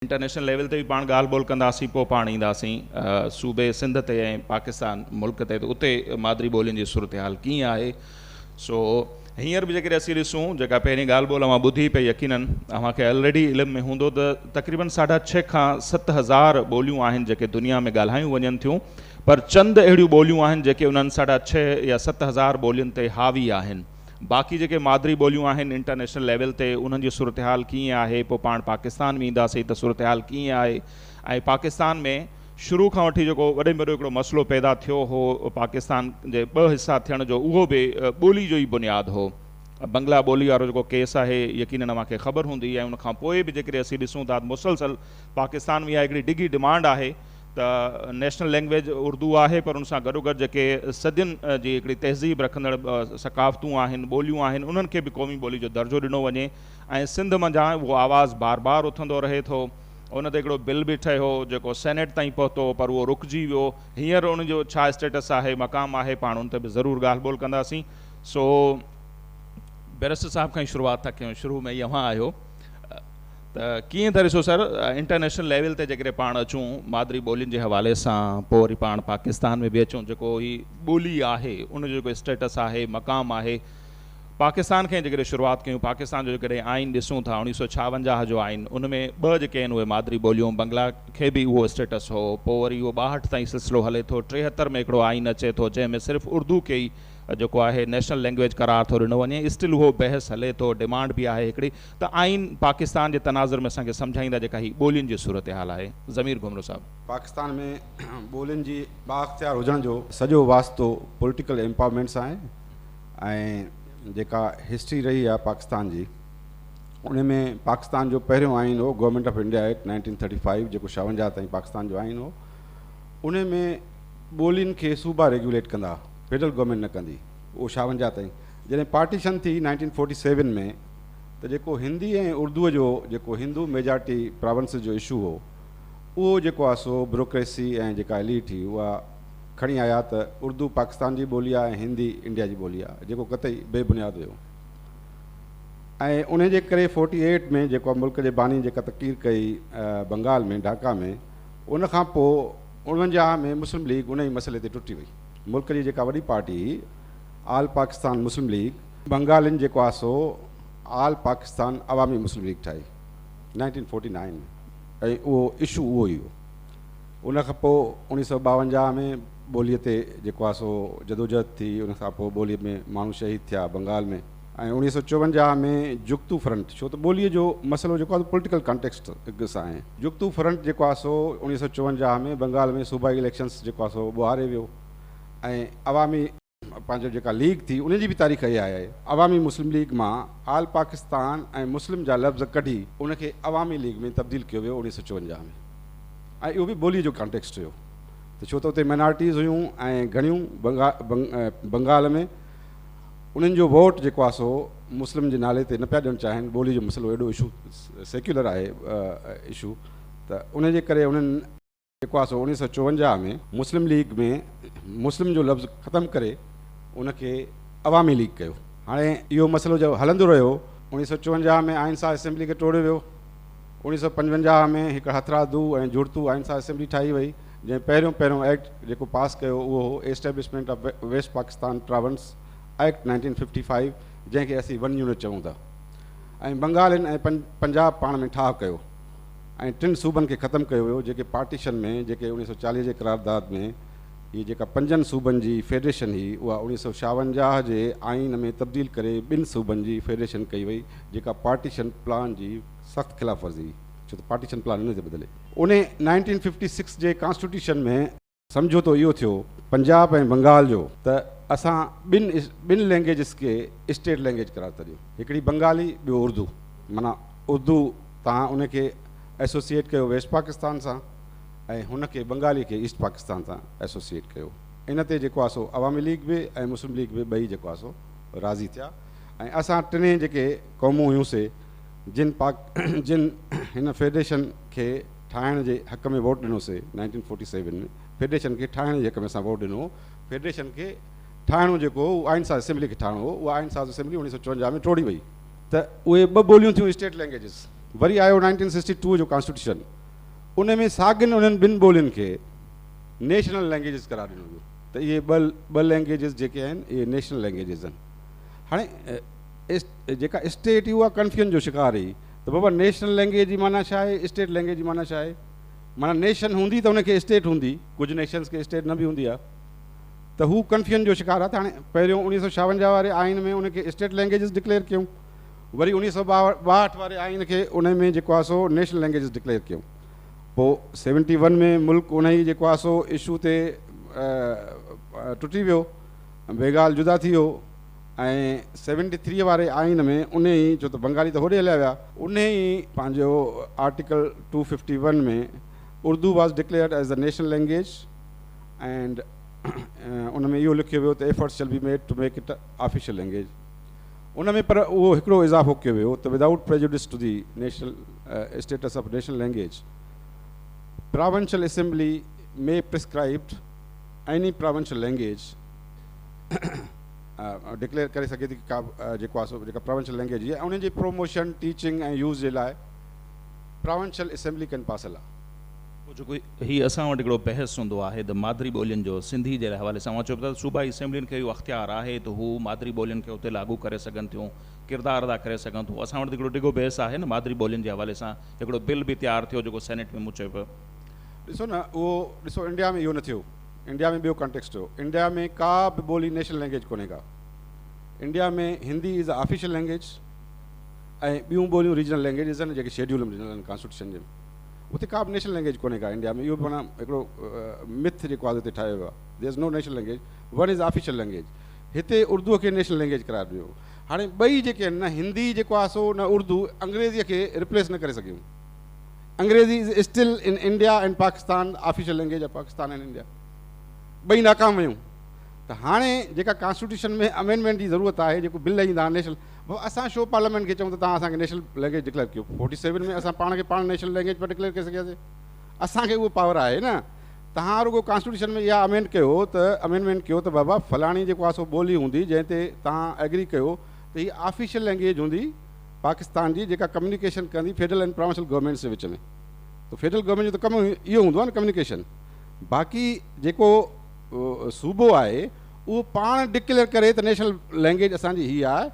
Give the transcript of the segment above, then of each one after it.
International level ते भी पाण ॻाल्हि ॿोल कंदासीं, पोइ पाण ईंदासीं सूबे सिंध ते ऐं पाकिस्तान मुल्क ते, त उते मादरी ॿोलियुनि जी सूरत हाल कीअं आहे। सो हींअर बि जेकॾहिं असीं ॾिसूं, जेका पहिरीं ॻाल्हि ॿोल मां ॿुधी पई, यकीनन अव्हांखे ऑलरेडी इल्मु में हूंदो त तक़रीबन 6.5 खां 7,000 ॿोलियूं आहिनि जेके दुनिया में ॻाल्हायूं वञनि थियूं, पर चंद अहिड़ियूं ॿोलियूं आहिनि जेके उन्हनि 6.5 या 7,000 ॿोलियुनि ते हावी आहिनि। बाक़ी जेके मादरी ॿोलियूं आहिनि इंटरनेशनल लेवल ते, उन्हनि जी सूरत हाल कीअं आहे। पोइ पाण पाकिस्तान में ईंदासीं त सूरत हाल कीअं आहे। ऐं पाकिस्तान में शुरू खां वठी जेको वॾे में वॾो हिकिड़ो मसइलो पैदा थियो हो पाकिस्तान जे 2 हिसा थियण जो, उहो बि ॿोली जो ई बुनियादु हो। बंगला ॿोली वारो जेको केस आहे, यकीनन मूंखे ख़बर हूंदी। ऐं उनखां पोइ बि जेकॾहिं असीं ॾिसूं था मुसलसल पाकिस्तान में इहा हिकिड़ी डिघी डिमांड आहे त नेशनल लैंग्वेज उर्दू आहे, पर उन सां गॾोगॾु जेके सदियुनि जी हिकिड़ी तहज़ीब रखंदड़ सकाफ़तूं आहिनि, ॿोलियूं आहिनि, उन्हनि खे बि क़ौमी ॿोली जो दर्जो ॾिनो वञे। ऐं सिंध मंझां उहो आवाज़ु बार बार उथंदो रहे थो। उन ते हिकिड़ो बिल बि ठहियो जेको सेनेट ताईं पहुतो, पर उहो रुकिजी वियो। हींअर उनजो छा स्टेटस आहे, मक़ाम आहे, पाण उन ते बि ज़रूरु ॻाल्हि ॿोल कंदासीं। सो बैरिस्टर साहिब खां ई शुरूआति था कयूं। शुरू में ई अव्हां आहियो, त कीअं था ॾिसो सर इंटरनेशनल लेवल ते जेकॾहिं पाण अचूं मादरी ॿोलियुनि जे हवाले सां, पोइ वरी पाण पाकिस्तान में बि अचूं, जेको ही ॿोली आहे उनजो जेको स्टेटस आहे, मक़ाम आहे। पाकिस्तान खे जेकॾहिं शुरूआति कयूं, पाकिस्तान जो जेकॾहिं आइन ॾिसूं था 1956 जो आइन, उन में 2 जेके आहिनि उहे मादरी ॿोलियूं, बंगला खे बि उहो स्टेटस हो। पोइ वरी उहो 62 ताईं सिलसिलो हले थो। 73 में हिकिड़ो आइन अचे थो जंहिंमें सिर्फ़ु उर्दू खे ई जेको आहे नेशनल लैंग्वेज करार थो ॾिनो वञे। स्टिल उहो बहस हले थो, डिमांड बि आहे हिकिड़ी त आइन पाकिस्तान जे तनाज़ुर में असांखे सम्झाईंदा जेका ही ॿोलियुनि जी सूरत हाल आहे। ज़मीर घुमरो साहब। पाकिस्तान में ॿोलियुनि जी बाख्तियार हुजण जो सॼो वास्तो पॉलिटिकल एम्पावरमेंट सां आहे। ऐं जेका हिस्ट्री रही आहे पाकिस्तान जी, उन में पाकिस्तान जो पहिरियों आइन हो गवर्नमेंट ऑफ इंडिया एक्ट 1935, जेको 56 ताईं पाकिस्तान जो आइन हो। उन में ॿोलियुनि खे सूबा रेगुलेट कंदा, फेडरल गवर्नमेंट न कंदी। उहो 56 ताईं। जॾहिं पार्टीशन थी 1947 में, त जेको हिंदी ऐं उर्दूअ जो जेको हिंदू मेजॉरिटी प्रोविंसिस जो इशू हो, उहो जेको आहे सो ब्यूरोक्रेसी ऐं जेका एलीट हुई उहा खणी आया त उर्दू पाकिस्तान जी ॿोली आहे ऐं हिंदी इंडिया जी ॿोली आहे, जेको कतई बेबुनियाद हुयो। ऐं उन जे करे 48 में जेको मुल्क जे बानी जेका तक़रीर कई बंगाल में, ढाका में, उन खां पोइ 49 में मुस्लिम लीग उन ई मसइले ते टुटी वई। मुल्क जी जेका वॾी पार्टी आल पाकिस्तान मुस्लिम लीग, बंगालिन जेको आहे सो आल पाकिस्तान अवामी मुस्लिम लीग ठाही 1949 में, ऐं उहो इशू उहो ई हो। उन खां पोइ 1952 में ॿोलीअ ते जेको आहे सो जदोजहद थी। उन खां पोइ ॿोलीअ में माण्हू शहीद थिया बंगाल में। ऐं 1954 में जुगतू फ्रंट, छो त ॿोलीअ जो मसइलो जेको आहे पॉलिटिकल कॉन्टेक्स्ट सां आहे। जुगतू फ्रंट जेको आहे सो 1954 में बंगाल में सूबाई इलेक्शंस जेको आहे सो ॿुहारे वियो। ऐं अवामी पंहिंजो जेका लीग थी उनजी बि तारीख़ इहा आहे। अवामी मुस्लिम लीग मां आल पाकिस्तान ऐं मुस्लिम जा लफ़्ज़ कढी उनखे अवामी लीग में तब्दील कयो वियो 1954 में। ऐं इहो बि ॿोली जो कॉन्टेक्स्ट हुयो, त छो त उते माइनॉरिटीज़ हुयूं ऐं घणियूं बंगाल में उन्हनि जो वोट जेको आहे सो मुस्लिम जे नाले ते न पिया ॾियणु चाहिनि। ॿोली जो मसइलो एॾो इशू सेक्युलर आहे इशू, त उन जे करे उन्हनि जेको आहे सो 1954 में मुस्लिम लीग में मुस्लिम जो लफ़्ज़ ख़तमु करे उनखे अवामी लीग कयो। हाणे इहो मसइलो जो हलंदो रहियो। 1954 में आइनसा असेंबली खे टोड़ियो वियो। 1955 में हिकु हथरादू ऐं जुड़तू आइनसा असेंबली ठाही वई, जंहिं पहिरियों एक्ट जेको पास कयो उहो हो establishment of West Pakistan province act 1955, जंहिंखे असीं 1 यूनिट चऊं था। ऐं बंगालिन ऐं पंजाब पाण में ठाह कयो ऐं 3 सूबनि खे ख़तमु कयो वियो, जेके पार्टीशन में जेके 1940 जे करारदाद में हीअ जेका 5 सूबनि जी फेडरेशन हुई, उहा 1956 जे आइन में तब्दील करे 2 सूबनि जी फेडरेशन कई वई, जेका पार्टीशन प्लान जी सख़्तु ख़िलाफ़ वर्ज़ी, छो त पार्टीशन प्लान इन ते बदिले। उन 1956 जे कॉन्स्टिट्यूशन में सम्झोतो इहो थियो पंजाब ऐं बंगाल जो, त असां ॿिनि लैंग्वेजिस खे स्टेट लैंग्वेज करार था ॾियूं। हिकिड़ी बंगाली, ॿियो उर्दू। माना उर्दू तव्हां उनखे एसोसिएट कयो वेस्ट पाकिस्तान सां ऐं हुनखे बंगाली खे ईस्ट पाकिस्तान सां एसोसिएट कयो। इन ते जेको आहे सो अवामी लीग बि ऐं मुस्लिम लीग बि ॿई जेको आहे सो राज़ी थिया। ऐं असां 3 जेके क़ौमूं हुयूंसीं जिन हिन फेडरेशन खे ठाहिण जे हक़ में वोट ॾिनोसीं 1947 में, फेडरेशन खे ठाहिण जे हक़ में असां वोट ॾिनो। फेडरेशन खे ठाहिणो जेको आइनसा असेंबली खे ठाहिणो हो, उहा आइनसा असेंबली 1954 में टोड़ी वई। त उहे 2 ॿोलियूं थियूं स्टेट लैंग्वेजिस। वरी आयो 1962 जो कॉन्स्टिट्यूशन, उन में साॻियुनि उन्हनि ॿिनि ॿोलियुनि खे नेशनल लैंग्वेजिस करार ॾिनो वियो त इहे ॿ लैंग्वेजिस जेके आहिनि इहे नेशनल लैंग्वेजिस आहिनि। हाणे जेका स्टेट हुई उहा कन्फ्यूजन जो शिकार हुई त बाबा नेशनल लैंग्वेज जी माना छा आहे, स्टेट लैंग्वेज जी माना छा आहे। माना नेशन हूंदी त उनखे स्टेट हूंदी, कुझु नेशन्स खे स्टेट न बि हूंदी आहे, त हू कन्फ्यूजन जो शिकार आहे। त हाणे पहिरियों 1956 वारे आइन में उनखे स्टेट लैंग्वेजिस डिक्लेयर कयूं, वरी 1962 वारे आइन खे उन में जेको आहे सो नेशनल लैंग्वेजिस डिक्लेयर कयूं। पोइ 71 में मुल्क उन ई जेको आहे सो इशू ते टुटी वियो, बेगाल जुदा थी वियो, ऐं 73 वारे आइन में उन ई, छो त बंगाली त होॾे हलिया विया, उन ई पंहिंजो आर्टिकल 251 में Urdu was declared as the national language and उन में इहो लिखियो वियो त efforts shall be made to make it official language. उन में पर उहो हिकिड़ो इज़ाफ़ो कयो वियो त without prejudice to the national status of national language, provincial assembly may prescribed any provincial language declare करे सघे थी का जेको आहे सो जेका प्रोविंशियल लैंग्वेज आहे उन जी प्रोमोशन टीचिंग ऐं यूज़ जे लाइ प्रोविंशियल असेंबली कैन पासल आहे। जेको हीअ असां वटि हिकिड़ो बहस हूंदो आहे त मादरी ॿोलियुनि जो सिंधी जे हवाले सां चओ था सूबाई असेंबलियुनि खे इहो अख़्तियार आहे त हू मादरी ॿोलियुनि खे उते लागू करे सघनि थियूं, किरदारु अदा करे सघनि थियूं। असां वटि हिकिड़ो डिघो बहस आहे न मादरी ॿोलियुनि जे हवाले सां, हिकिड़ो बिल बि तयारु थियो जेको सेनेट में मूं चयो पियो। ॾिसो न, उहो ॾिसो इंडिया में इहो न थियो, इंडिया में ॿियो कॉन्टेक्स्ट हो। इंडिया में का बि ॿोली नेशनल लैंग्वेज कोन्हे का। इंडिया में Hindi is a official language ऐं ॿियूं ॿोलियूं रीजनल लैंग्वेजिस आहिनि जेके शेड्यूल में ॾिनल आहिनि कॉन्स्टिट्यूशन जे। उते का बि नेशनल लैंग्वेज कोन्हे का इंडिया में। इहो बि माना हिकिड़ो मिथ जेको आहे उते ठाहियो वियो आहे। There is no national language, one is official language. हिते उर्दूअ खे नेशनल लैंग्वेज करार ॾियो। हाणे ॿई जेके आहिनि न, हिंदी जेको आहे सो न उर्दू अंग्रेज़ीअ खे रिप्लेस न करे सघियूं। अंग्रेज़ी is still in India and Pakistan official language of Pakistan and India. ॿई नाकाम वियूं। त हाणे जेका कॉन्स्टिट्यूशन में अमेंडमेंट जी ज़रूरत आहे, जेको बिल ईंदा नेशनल, असां छो पार्लियामेंट खे चऊं त तव्हां असांखे नेशनल लैंग्वेज डिक्लेयर कयो। 47 में असां पाण खे पाण नेशनल लैंग्वेज पर डिक्लेयर करे सघियासीं। असांखे उहो पावर आहे न। तव्हां रुगो कॉन्स्टिट्यूशन में इहा अमेंडमेंट कयो त बाबा फलाणी जेको आहे सो ॿोली हूंदी जंहिं ते तव्हां एग्री कयो त हीअ ऑफिशियल लैंग्वेज हूंदी पाकिस्तान जी, जेका कम्युनिकेशन कंदी फेडरल एंड प्रोविंशियल गवर्नमेंट्स जे विच में। त फेडरल गवर्नमेंट जो त कमु इहो हूंदो आहे न कम्युनिकेशन। बाक़ी जेको सूबो आहे उहो पाण डिक्लेयर करे त नेशनल लैंग्वेज असांजी हीअ आहे,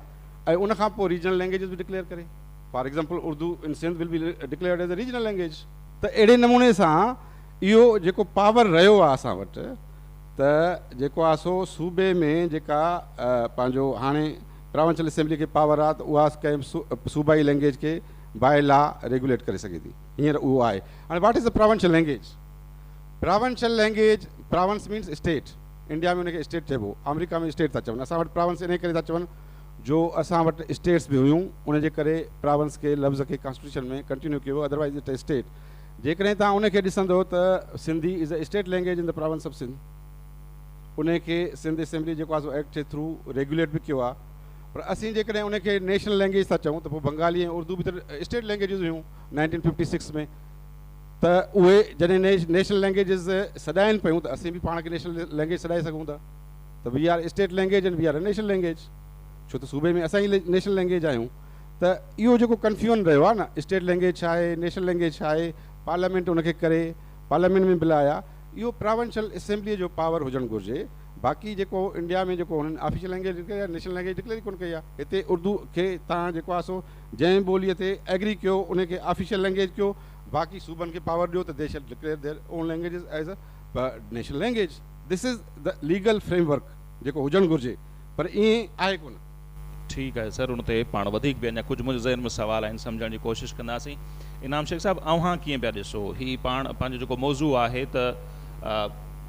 ऐं उनखां पोइ रीजनल लैंग्वेजिस बि डिक्लेयर करे। For example Urdu in Sindh will be declared as a regional language. त अहिड़े नमूने सां इहो जेको पावर रहियो आहे असां वटि, त जेको आहे सो सूबे में जेका पंहिंजो हाणे प्रोविंशियल असेंबली खे पावर आहे त उहा कंहिं सूबाई लैंग्वेज खे बाय लॉ रेगुलेट करे सघे थी। हींअर उहो आहे। हाणे what is the provincial language? Provincial language, province means state. India में उनखे स्टेट चइबो, अमेरिका में स्टेट था चवनि। असां वटि प्रोविंस इन करे था चवनि जो असां वटि स्टेट्स बि हुयूं, उनजे करे प्रोविंस खे लफ़्ज़ खे कॉन्स्टिट्यूशन में कंटिन्यू कयो, अदरवाइज़ इट स्टेट। जेकॾहिं तव्हां उनखे ॾिसंदो त Sindhi is a state language in the province of Sindh. उनखे सिंध असेंबली जेको आहे सो एक्ट जे थ्रू रेगुलेट बि कयो आहे। पर असीं जेकॾहिं उनखे नेशनल लैंग्वेज था चऊं त पोइ बंगाली ऐं उर्दू बि त स्टेट लैंग्वेजिस हुयूं 1956 में। त उहे जॾहिं नेशनल लैंग्वेजिस सॾाइनि पियूं त असीं बि पाण खे नेशनल लैंग्वेज सॾाए सघूं था। त we are state language and we are a national language, छो त सूबे में असां ई नेशनल लैंग्वेज आहियूं। त इहो जेको कन्फ्यूजन रहियो आहे न, स्टेट लैंग्वेज छा आहे, नेशनल लैंग्वेज छा आहे, पार्लियामेंट उनखे करे, पार्लियामेंट में बिल आया, इहो प्रोविंशियल असेंबलीअ जो पावर हुजणु घुरिजे। बाक़ी जेको इंडिया में जेको हुननि ऑफिशियल लैंग्वेज डिक्लेयर आहे, नेशनल लैंग्वेज डिक्लेयर कोन कई आहे। हिते उर्दू खे तव्हां जेको आहे सो जंहिं ॿोलीअ ते एग्री कयो उनखे ऑफिशियल लैंग्वेज कयो। बाक़ी सूबनि खे पावर ॾियो त they shall declare their own languages as a national language. This is the legal framework जेको हुजणु घुरिजे, पर ईअं आहे कोन। ठीकु आहे सर, उन ते पाण वधीक बि अञा कुझु मुंहिंजे ज़हन में सुवाल आहिनि, सम्झण जी कोशिशि कंदासीं। इनाम शेख साहिबु, अव्हां कीअं पिया ॾिसो हीअ पाण पंहिंजो जेको मौज़ू आहे त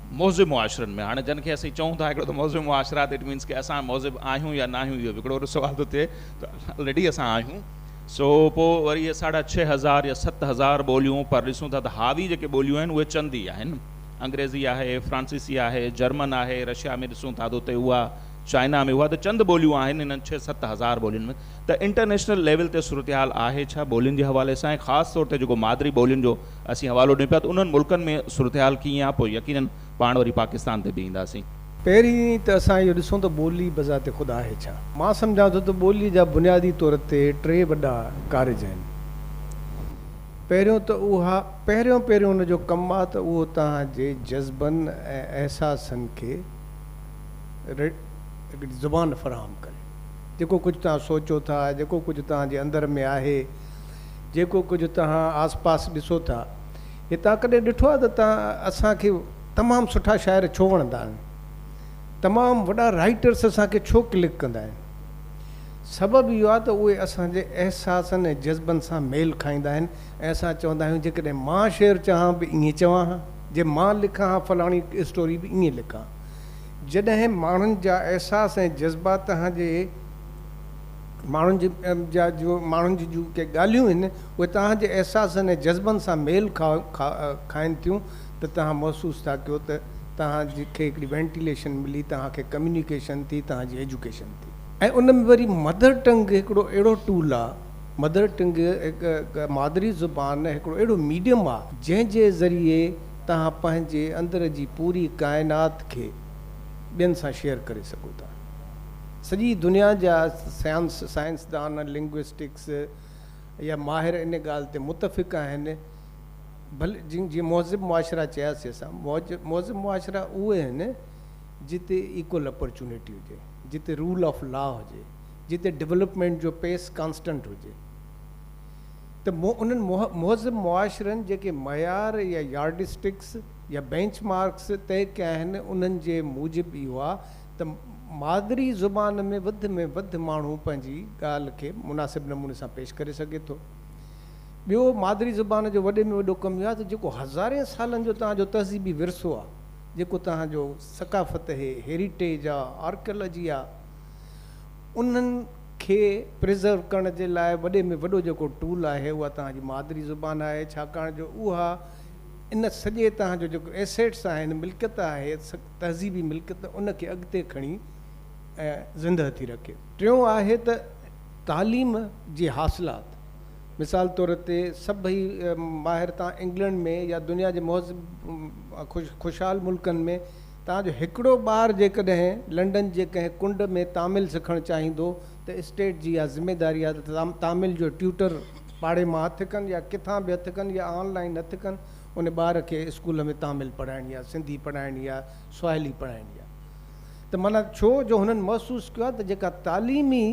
मौज़िब मुआशरनि में, हाणे जंहिंखे असीं चऊं था हिकिड़ो त मौज़िब मुआशरात, इट मीन्स की असां मौज़िब आहियूं या न आहियूं, इहो हिकिड़ो सुवाल थो थिए। त ऑलरेडी असां आहियूं, सो पोइ वरी इहे 6,500 या 7,000 ॿोलियूं पर ॾिसूं था त हावी जेके ॿोलियूं आहिनि उहे चंद ई आहिनि। अंग्रेज़ी आहे, फ्रांसीसी आहे, जर्मन आहे, रशिया में ॾिसूं था त उते उहा, चाइना में उहा, त चंद ॿोलियूं आहिनि इन्हनि 6-7 ॿोलियुनि में। त इंटरनेशनल लेवल ते सूरत हाल आहे छा ॿोलियुनि जे हवाले सां? ऐं ख़ासि तौर ते जेको मादरी ॿोलियुनि जो असीं हवालो ॾियूं पिया, त उन्हनि मुल्कनि में सूरत हाल कीअं आहे? पोइ यकीनन पाण वरी पाकिस्तान ते बि ईंदासीं। पहिरीं त असां इहो ॾिसूं त ॿोली बज़ाति ख़ुदि आहे छा। मां सम्झां थो त ॿोली जा बुनियादी तौर ते 3 वॾा कारज आहिनि। पहिरियों त उहा पहिरियों हुनजो कमु आहे त उहो तव्हांजे जज़्बनि ऐं अहसासनि खे हिकिड़ी ज़ुबान फ़राहम करे। जेको कुझु तव्हां सोचो था, जेको कुझु तव्हांजे अंदर में आहे, जेको कुझु तव्हां आस पास ॾिसो था, हे तव्हां कॾहिं ॾिठो आहे त तव्हां असांखे तमामु सुठा शाइर छो वणंदा आहिनि, तमामु वॾा राइटर्स असांखे छो क्लिक कंदा आहिनि? सबबु इहो आहे त उहे असांजे अहसासनि ऐं जज़्बनि सां मेल खाईंदा आहिनि ऐं असां चवंदा आहियूं जेकॾहिं मां शेर चाहां बि ईअं चवां हा, जे मां लिखां हा फलाणी स्टोरी बि ईअं लिखां। जॾहिं माण्हुनि जा अहसास ऐं जज़्बा तव्हांजे माण्हुनि जी जूं के ॻाल्हियूं आहिनि उहे तव्हांजे अहसासनि ऐं जज़्बनि सां मेल खाइनि थियूं त तव्हां महसूसु था कयो त तव्हांखे हिकिड़ी वेंटिलेशन मिली, तव्हांखे कम्युनिकेशन थी, तव्हांजी एजुकेशन थी। ऐं उन में वरी मदर टंग हिकिड़ो अहिड़ो टूल आहे, मदर टंग हिकु मादरी ज़ुबान हिकिड़ो अहिड़ो मीडियम आहे जंहिंजे ज़रिए तव्हां पंहिंजे अंदर जी पूरी काइनात खे ॿियनि सां शेयर करे सघो था। सॼी दुनिया जा साइंसदान, लिंग्विस्टिक्स या माहिर इन ॻाल्हि ते मुतफ़िक़ आहिनि। भले जीअं मोहज़िब मुआशरा चयासीं असां, मोहज़िब मुआशरा उहे आहिनि जिते इक्वल अपॉर्चुनिटी हुजे, जिते रूल ऑफ लॉ हुजे, जिते डेवलपमेंट जो पेस कांस्टेंट हुजे। त उन्हनि मोहज़िब मुआशरनि जेके मयार या यार्डिस्टिक्स या बेंच मार्क्स तय कया आहिनि, उन्हनि जे मूजिबि इहो आहे त मादरी ज़ुबान में वधि माण्हू पंहिंजी ॻाल्हि खे मुनासिब नमूने सां पेश करे सघे थो। ॿियो, मादरी ज़ुबान जो वॾे में वॾो कमु इहो आहे त जेको हज़ारे सालनि जो तव्हांजो तहज़ीबी विरसो आहे, जेको तव्हांजो सकाफ़त हेरिटेज आहे, आर्कियोलॉजी आहे, उन्हनि खे प्रिज़र्व करण जे लाइ वॾे में वॾो जेको टूल आहे उहा तव्हांजी मादरी ज़ुबान आहे। छाकाणि जो उहा इन सॼे तव्हांजो जेको एसेट्स आहिनि, मिल्कियत आहे, तहज़ीबी मिल्कियत, उनखे अॻिते खणी ऐं ज़िंदह थी रखे। टियों आहे त तालीम जी हासिलात। मिसाल तौर ते सभई माहिर तव्हां इंग्लैंड में या दुनिया जे ख़ुशहाल मुल्कनि में तव्हांजो हिकिड़ो ॿारु जेकॾहिं लंडन जे कंहिं कुंड में तामिल सिखणु चाहींदो त स्टेट जी इहा ज़िमेदारी आहे त तामिल जो ट्यूटर पाड़े मां हथु कनि या किथां बि हथु कनि या ऑनलाइन हथु कनि, उन ॿार खे स्कूल में तामिल पढ़ाइणी आहे, सिंधी पढ़ाइणी आहे, स्वाहिली पढ़ाइणी आहे। त माना छो जो हुननि महसूसु कयो आहे त जेका तालीमी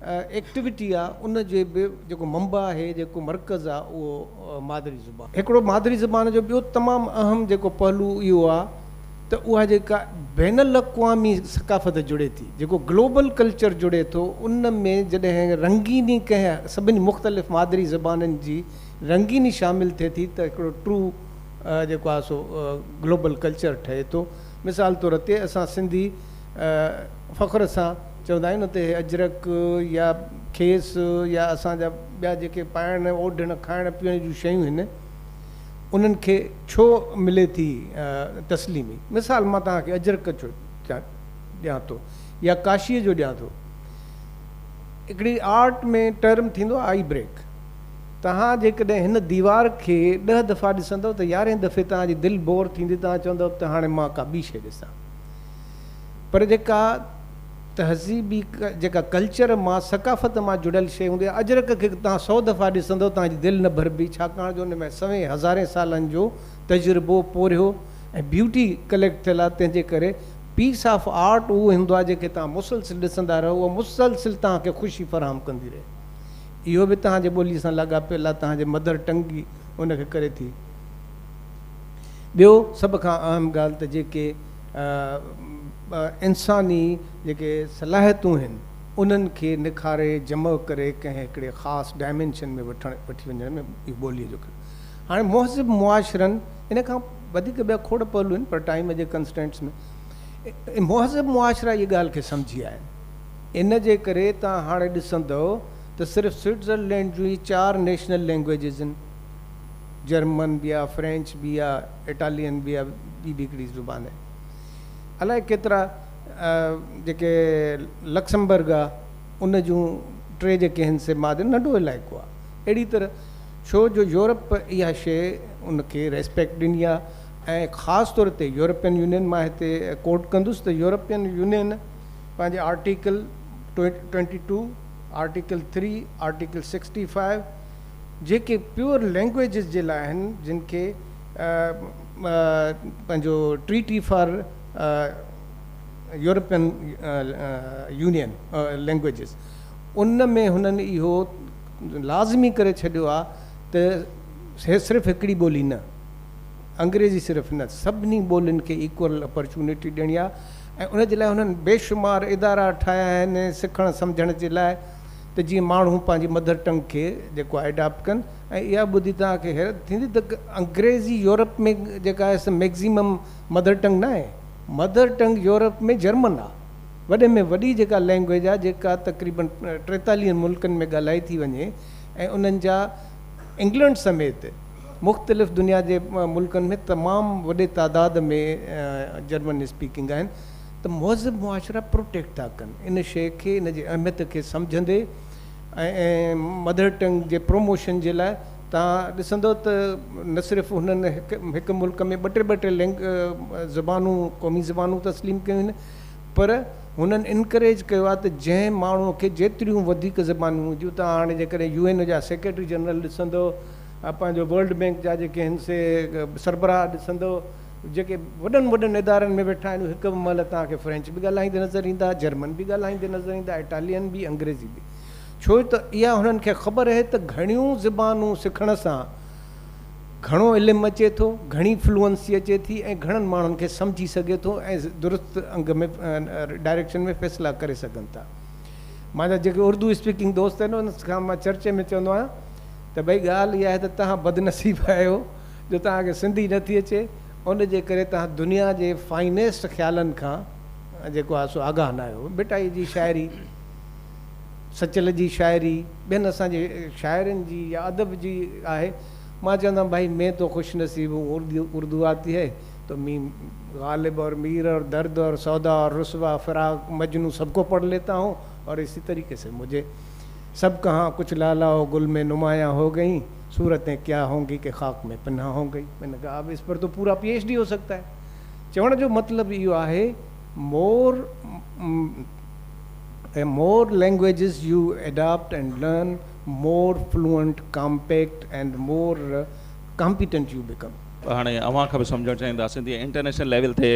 एक्टिविटी आहे उन जे बि जेको मंबा आहे, जेको मर्कज़ आहे, उहो मादरी ज़ुबान। हिकिड़ो मादरी ज़ुबान जो ॿियो तमामु अहम जेको पहलू इहो आहे त उहा जेका बैन अल-अक़वामी सकाफ़त जुड़े थी, जेको ग्लोबल कल्चर जुड़े थो, उन में जॾहिं रंगीनी कंहिं सभिनी मुख़्तलिफ़ मादरी ज़बाननि जी रंगीनी शामिलु थिए थी त हिकिड़ो ट्रू जेको आहे सो ग्लोबल कल्चर ठहे थो। मिसाल तौर ते असां सिंधी फ़ख़्र सां चवंदा आहियूं न त अजरक या खेस या असांजा ॿिया जेके पाइण ओढ़ण खाइण पीअण जूं शयूं आहिनि, उन्हनि खे छो मिले थी तस्लीमी। मिसाल मां तव्हांखे अजरक जो ॾियां थो या काशीअ जो ॾियां थो। हिकिड़ी आर्ट में टर्म थींदो आहे आई ब्रेक। तव्हां जेकॾहिं हिन दीवार खे 10 दफ़ा ॾिसंदव त 11हें दफ़े तव्हांजी दिलि बोर थींदी, तव्हां चवंदव त हाणे मां का ॿी शइ ॾिसां। पर जेका तहज़ीबी जेका कल्चर मां सकाफ़त मां जुड़ियल शइ हूंदी आहे, अजरक खे तव्हां 100 दफ़ा ॾिसंदव तव्हांजी दिलि न भरबी, छाकाणि जो हुन में सवें हज़ारे सालनि जो तजुर्बो पोरियो ऐं ब्यूटी कलेक्ट थियल आहे। तंहिंजे करे पीस ऑफ आर्ट उहो हूंदो आहे जेके तव्हां मुसलसिल ॾिसंदा रहो, उहा मुसलसिल तव्हांखे ख़ुशी फ़राहम कंदी रहे। इहो बि तव्हांजे ॿोलीअ सां लाॻापियल आहे, तव्हांजे मदर टंग ई उनखे करे थी। ॿियो सभ खां अहम ॻाल्हि त जेके इंसानी जेके सलाहियतूं आहिनि उन्हनि खे निखारे जमा करे कंहिं हिकिड़े ख़ासि डायमेंशन में वठी वञण में इहो ॿोलीअ जो हाणे मोहज़िब मुआशरनि इन खां वधीक ॿिया खोड़ पहलू आहिनि, पर टाइम जे कंस्टेंट्स में मोहज़िब मुआशरा इहा ॻाल्हि खे सम्झी आया आहिनि। इन जे करे तव्हां हाणे ॾिसंदव त सिर्फ़ु स्विट्ज़रलैंड जूं ई 4 नेशनल लैंग्वेजिस आहिनि। जर्मन बि आहे, फ्रेंच बि आहे, इटालियन बि आहे, ॿी बि हिकिड़ी ज़ुबान आहे। अलाए केतिरा जेके लक्समबर्ग आहे उन जूं 3 जेके आहिनि से मादरी नंढो इलाइक़ो आहे। अहिड़ी तरह छो जो यूरोप इहा शइ उनखे रेस्पेक्ट ॾिनी आहे ऐं ख़ासि तौर ते यूरोपियन यूनियन, मां हिते कोट कंदुसि त यूरोपियन यूनियन पंहिंजे आर्टिकल 22, आर्टिकल 3, आर्टिकल 65 जेके प्योर लैंग्वेजिस जे लाइ आहिनि, जिन खे पंहिंजो treaty for European union languages, उन में हुननि इहो लाज़मी करे छॾियो आहे त सिर्फ़ु हिकिड़ी ॿोली न, अंग्रेज़ी सिर्फ़ु न, सभिनी ॿोलियुनि खे इक्वल अपॉर्चुनिटी ॾियणी आहे। ऐं उन जे लाइ हुननि बेशुमार इदारा ठाहिया आहिनि सिखण सम्झण जे लाइ, त जीअं माण्हू पंहिंजी मदर टंग खे जेको आहे एडॉप्ट कनि। ऐं इहा ॿुधी तव्हांखे हैरत थींदी त अंग्रेज़ी यूरोप में जेका आहे मैक्ज़िमम मदर टंग न आहे। मदर टंग यूरोप में जर्मन आहे, वॾे में वॾी जेका लैंग्वेज आहे, जेका तक़रीबन 43 मुल्कनि में ॻाल्हाई थी वञे। ऐं उन्हनि जा इंग्लैंड समेत मुख़्तलिफ़ दुनिया जे मुल्कनि में तमामु वॾे तादाद में जर्मन स्पीकिंग आहिनि। त महज़ब मुआशरा प्रोटेक्ट था कनि इन शइ खे, इन जी अहमियत खे सम्झंदे। ऐं मदर टंग जे प्रोमोशन जे लाइ तव्हां ॾिसंदो त न सिर्फ़ु हुननि हिकु मुल्क में ॿ टे ज़बानूं क़ौमी ज़बानूं तस्लीम कयूं आहिनि, पर हुननि इनकरेज कयो आहे त जंहिं माण्हूअ खे जेतिरियूं वधीक ज़बानूं हुजूं। तव्हां हाणे जेकॾहिं UN जा सेक्रेटरी जनरल ॾिसंदो, पंहिंजो वर्ल्ड बैंक जा जेके आहिनि से सरबराह ॾिसंदो, जेके वॾनि वॾनि इदारनि में वेठा आहिनि, हिकु महिल तव्हांखे फ्रेंच बि ॻाल्हाईंदे नज़र ईंदा, जर्मन बि ॻाल्हाईंदे नज़र ईंदा, इटालियन बि, अंग्रेज़ी बि। छो त इहा हुननि खे ख़बर आहे त घणियूं ज़बानूं सिखण सां घणो इल्मु अचे थो, घणी फ्लुएंसी अचे थी, ऐं घणनि माण्हुनि खे सम्झी सघे थो, ऐं दुरुस्त अंग में डायरेक्शन में फ़ैसिला करे सघनि था। मुंहिंजा जेके उर्दू स्पीकिंग दोस्त आहिनि, उन खां मां चर्चे में चवंदो आहियां त भई ॻाल्हि इहा आहे त तव्हां बदनसीब आहियो जो तव्हांखे सिंधी नथी अचे, उन जे करे तव्हां दुनिया जे फाइनेस्ट ख़्यालनि खां जेको आहे सो आगाह न आहियो। बिटाई जी शाइरी, सचल जी शाइरी, ॿियनि असांजे शाइरनि जी या अदब जी आहे। मां चवंदा भाई मैं तो खुश नसीब हूँ, उर्दू आती है तो मी गालिब और मीर और दर्द और सौदा और रुसवा फ़िराक मजनू सबको पढ़ लेता हूँ, और इसी तरीके से मुझे सब कहाँ कुछ लाला हो गुल में नुमायाँ हो गई, सूरतें क्या होंगी कि खाक में पन्हा हो गई। मैंने कहा अब इस पर तो पूरा PhD हो सकता है। चवण जो मतिलब इहो आहे, more languages you adopt and learn, more fluent, compact and more competent you become. हाणे अव्हां खां बि सम्झणु चाहींदासीं तीअं इंटरनेशनल लेवल ते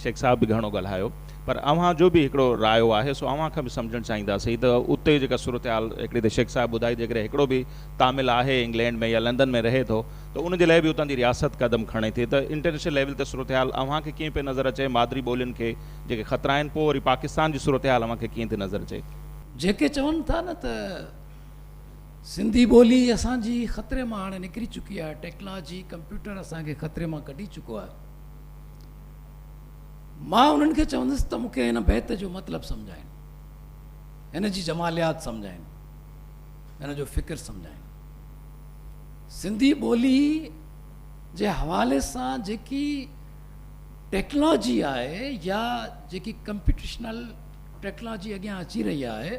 शेख साहब बि घणो ॻाल्हायो, पर अव्हां जो बि हिकिड़ो रायो आहे, सो अव्हां खां बि सम्झणु चाहींदासीं त उते जेका सूरत हाल हिकिड़ी त शेख साहब ॿुधाई, जेकॾहिं हिकिड़ो बि तामिल आहे इंग्लैंड में या लंदन में रहे थो त उनजे लाइ बि उतां जी रियासत क़दम खणे थी, त इंटरनेशनल लेवल ते सूरत हाल अव्हां खे कीअं पियो नज़र अचे, मादरी ॿोलियुनि खे जेके ख़तरा आहिनि, पोइ वरी पाकिस्तान जी सूरत हाल अव्हां खे कीअं थी नज़र अचे? जेके चवनि था न त सिंधी ॿोली असांजी ख़तरे मां हाणे निकिरी चुकी आहे, टेक्नोलॉजी कंप्यूटर असांखे ख़तरे मां कढी चुको आहे। मां उन्हनि खे चवंदुसि त मूंखे हिन बैत जो मतिलबु सम्झाइनि, हिन जी जमालियात सम्झाइनि, हिन जो फ़िक्र सम्झाइनि। सिंधी ॿोली जे हवाले सां जेकी टेक्नोलॉजी आहे या जेकी कंप्यूटेशनल टेक्नोलॉजी अॻियां अची रही आहे,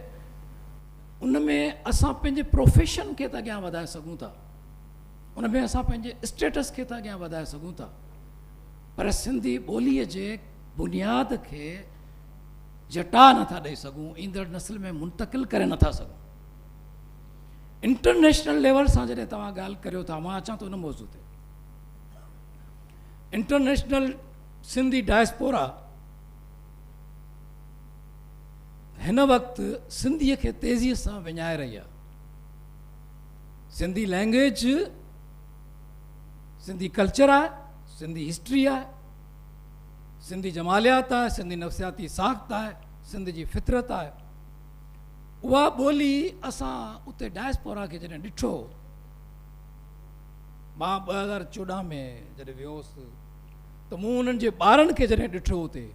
उन में असां पंहिंजे प्रोफेशन खे त अॻियां वधाए सघूं था, उन में असां पंहिंजे स्टेटस खे त अॻियां वधाए सघूं था, पर सिंधी ॿोलीअ जे बुनियाद खे जटा नथा ॾेई सघूं, ईंदड़ नस्ल में मुंतक़िल करे नथा सघूं। इंटरनेशनल लेवल सां जॾहिं तव्हां ॻाल्हि करियो था, मां अचां थो उन मौज़ू ते। इंटरनेशनल सिंधी डायस्पोरा हिन वक़्तु सिंधीअ खे तेज़ीअ सां विञाए रही आहे। सिंधी लैंग्वेज, सिंधी कल्चर आहे, सिंधी हिस्ट्री आहे, सिंधी जमालियात आहे, सिंधी नफ़्सियाती साख़्त आहे, सिंध जी फितरत आहे। उहा ॿोली असां उते डायस्पोरा खे जॾहिं ॾिठो, मां 2014 में जॾहिं वियो हुउसि त मूं उन्हनि जे ॿारनि खे जॾहिं ॾिठो उते,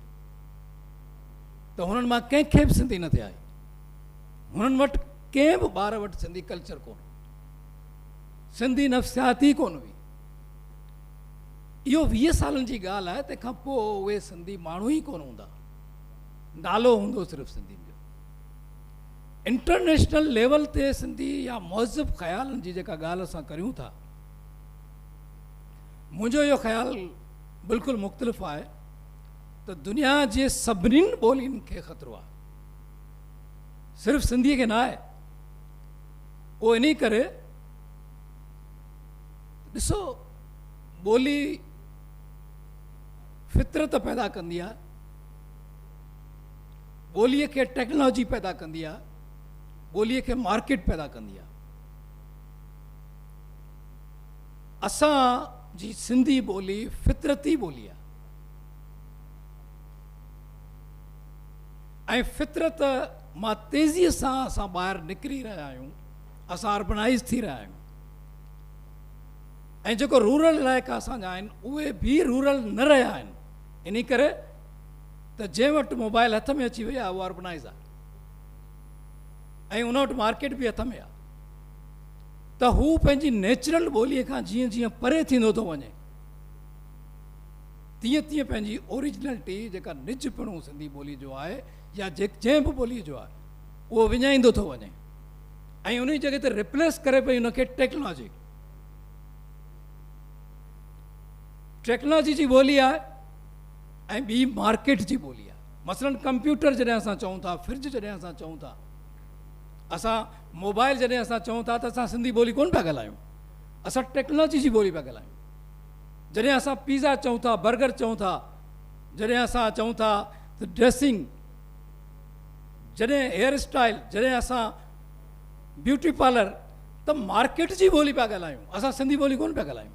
त हुननि मां कंहिंखे बि सिंधी न थे आई। हुननि वटि कंहिं बि ॿार वटि सिंधी कल्चर कोन, सिंधी नफ़्सियाती कोन हुई। इहो 20 सालनि जी ॻाल्हि आहे, तंहिंखां पोइ उहे सिंधी माण्हू ई कोन हूंदा, नालो हूंदो सिर्फ़ु सिंधियुनि जो। इंटरनेशनल लेवल ते सिंधी या महज़ब ख़्यालनि जी जेका ॻाल्हि असां करियूं था, मुंहिंजो इहो ख़्यालु बिल्कुलु मुख़्तलिफ़ आहे त दुनिया जे सभिनीनि ॿोलियुनि खे ख़तरो आहे, सिर्फ़ु सिंधीअ खे न आहे। उहो इन करे ॾिसो, ॿोली फितरत पैदा कंदी आहे, ॿोलीअ खे टेक्नोलॉजी पैदा कंदी आहे, ॿोलीअ खे मार्केट पैदा कंदी आहे। असांजी सिंधी ॿोली फितरती ॿोली आहे ऐं फितरत मां तेज़ीअ सां असां ॿाहिरि निकिरी रहिया आहियूं, असां अर्बनाइज़ थी रहिया आहियूं ऐं जेको रूरल इलाइक़ा असांजा आहिनि उहे बि रूरल न रहिया आहिनि। इन करे त जंहिं वटि मोबाइल हथ में अची वई आहे उहा अर्बनाइज़ आहे ऐं उन वटि मार्केट बि हथ में आहे, त हू पंहिंजी नेचुरल ॿोलीअ खां जीअं जीअं परे थींदो थो वञे तीअं तीअं पंहिंजी ओरिजिनलिटी जेका निजपणो सिंधी ॿोली जो आहे या जंहिं बि ॿोलीअ जो आहे उहो विञाईंदो थो वञे ऐं उन जॻह ते रिप्लेस करे पई उनखे टेक्नोलॉजी। टेक्नोलॉजी जी ॿोली आहे ऐं ॿी मार्केट जी ॿोली आहे। मसलन कंप्यूटर जॾहिं असां चऊं था, फ्रिज जॾहिं असां चऊं था, असां मोबाइल जॾहिं असां चऊं था त असां सिंधी ॿोली कोन पिया ॻाल्हायूं, असां टेक्नोलॉजी जी ॿोली पिया ॻाल्हायूं। जॾहिं असां पिज़्ज़ा चऊं था, बर्गर चऊं था, जॾहिं असां चऊं था त ड्रेसिंग, जॾहिं हेयर स्टाइल, जॾहिं असां ब्यूटी पार्लर, त मार्केट जी ॿोली पिया ॻाल्हायूं, असां सिंधी ॿोली कोन पिया ॻाल्हायूं।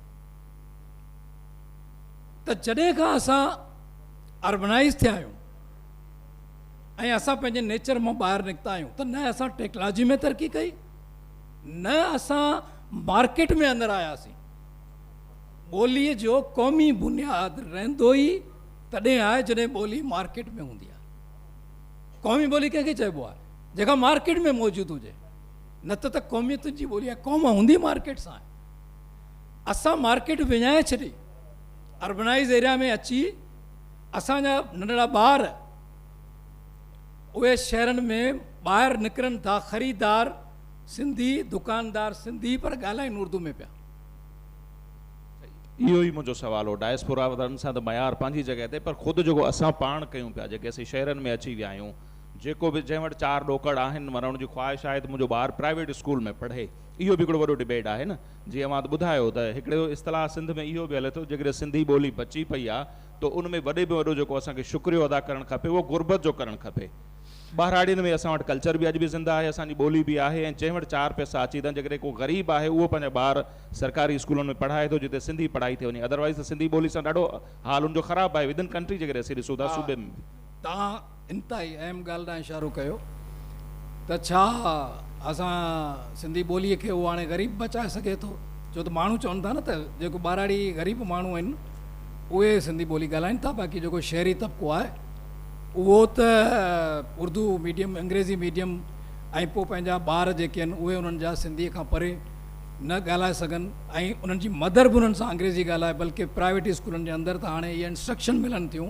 त जॾहिं खां असां अर्बनाइज़ थिया आहियूं ऐं असां पंहिंजे नेचर मां ॿाहिरि निकिता आहियूं त न असां टेक्नोलॉजी में तरक़ी कई, न असां मार्केट में अंदरि आयासीं। ॿोलीअ जो क़ौमी बुनियादु रहंदो ई तॾहिं आहे जॾहिं ॿोली मार्केट में हूंदी आहे। क़ौमी ॿोली कंहिंखे चइबो आहे? जेका मार्केट में मौजूदु हुजे, न त क़ौमियत जी ॿोली आहे, क़ौम हूंदी मार्केट सां। असां मार्केट विञाए छॾी, अर्बनाइज़ एरिया में अची असांजा नंढड़ा ॿार उहे शहरनि में ॿाहिरि निकिरनि था, ख़रीदार सिंधी, दुकानदार सिंधी, पर ॻाल्हाइनि उर्दू में पिया। इहो ई मुंहिंजो सुवाल हो। डायस्पोरा वधण सां त मयार पंहिंजी जॻह ते, पर ख़ुदि जेको असां पाण कयूं पिया, जेके असीं शहरनि में अची विया आहियूं, जेको बि जंहिं वटि 4 ॾोकड़ आहिनि, माना हुनजी ख़्वाहिश आहे त मुंहिंजो ॿारु प्राइवेट स्कूल में पढ़े, इहो बि हिकिड़ो वॾो डिबेट आहे न। जीअं मां ॿुधायो त हिकिड़ो इस्तलाह सिंध में इहो बि हले थो, जेकॾहिं सिंधी ॿोली बची पई आहे त उन में वॾे में वॾो जेको असांखे शुक्रियो अदा करणु खपे उहो गुरबत जो करणु खपे। ॿाहिराड़ियुनि में असां वटि कल्चर बि अॼु बि ज़िंदा आहे, असांजी ॿोली बि आहे, ऐं जंहिं वटि 4 पैसा अची अथनि, जेकॾहिं को ग़रीब आहे उहो पंहिंजा ॿार सरकारी स्कूलनि में पढ़ाए थो जिते सिंधी पढ़ाई थी वञे। अदरवाइज़ त सिंधी ॿोली सां ॾाढो हाल हुनजो ख़राबु आहे विदिन कंट्री। जेकॾहिं असीं ॾिसूं था सूबे में, तव्हां इंतिहाई अहम ॻाल्हि ॾांहुं इशारो कयो त छा असां सिंधी ॿोलीअ खे उहो हाणे ग़रीब बचाए सघे थो? छो त माण्हू चवनि था न त जेको ॿाराड़ी ग़रीब माण्हू आहिनि उहे सिंधी ॿोली ॻाल्हाइनि था, बाक़ी जेको शहरी तबिको आहे उहो त उर्दू मीडियम, अंग्रेज़ी मीडियम ऐं पोइ पंहिंजा ॿार जेके आहिनि उहे उन्हनि जा सिंधीअ खां परे न ॻाल्हाए सघनि ऐं उन्हनि जी मदर बि उन्हनि सां अंग्रेज़ी ॻाल्हाए। बल्कि प्राइवेट स्कूलनि जे अंदरि त हाणे इहे इंस्ट्रक्शन मिलनि थियूं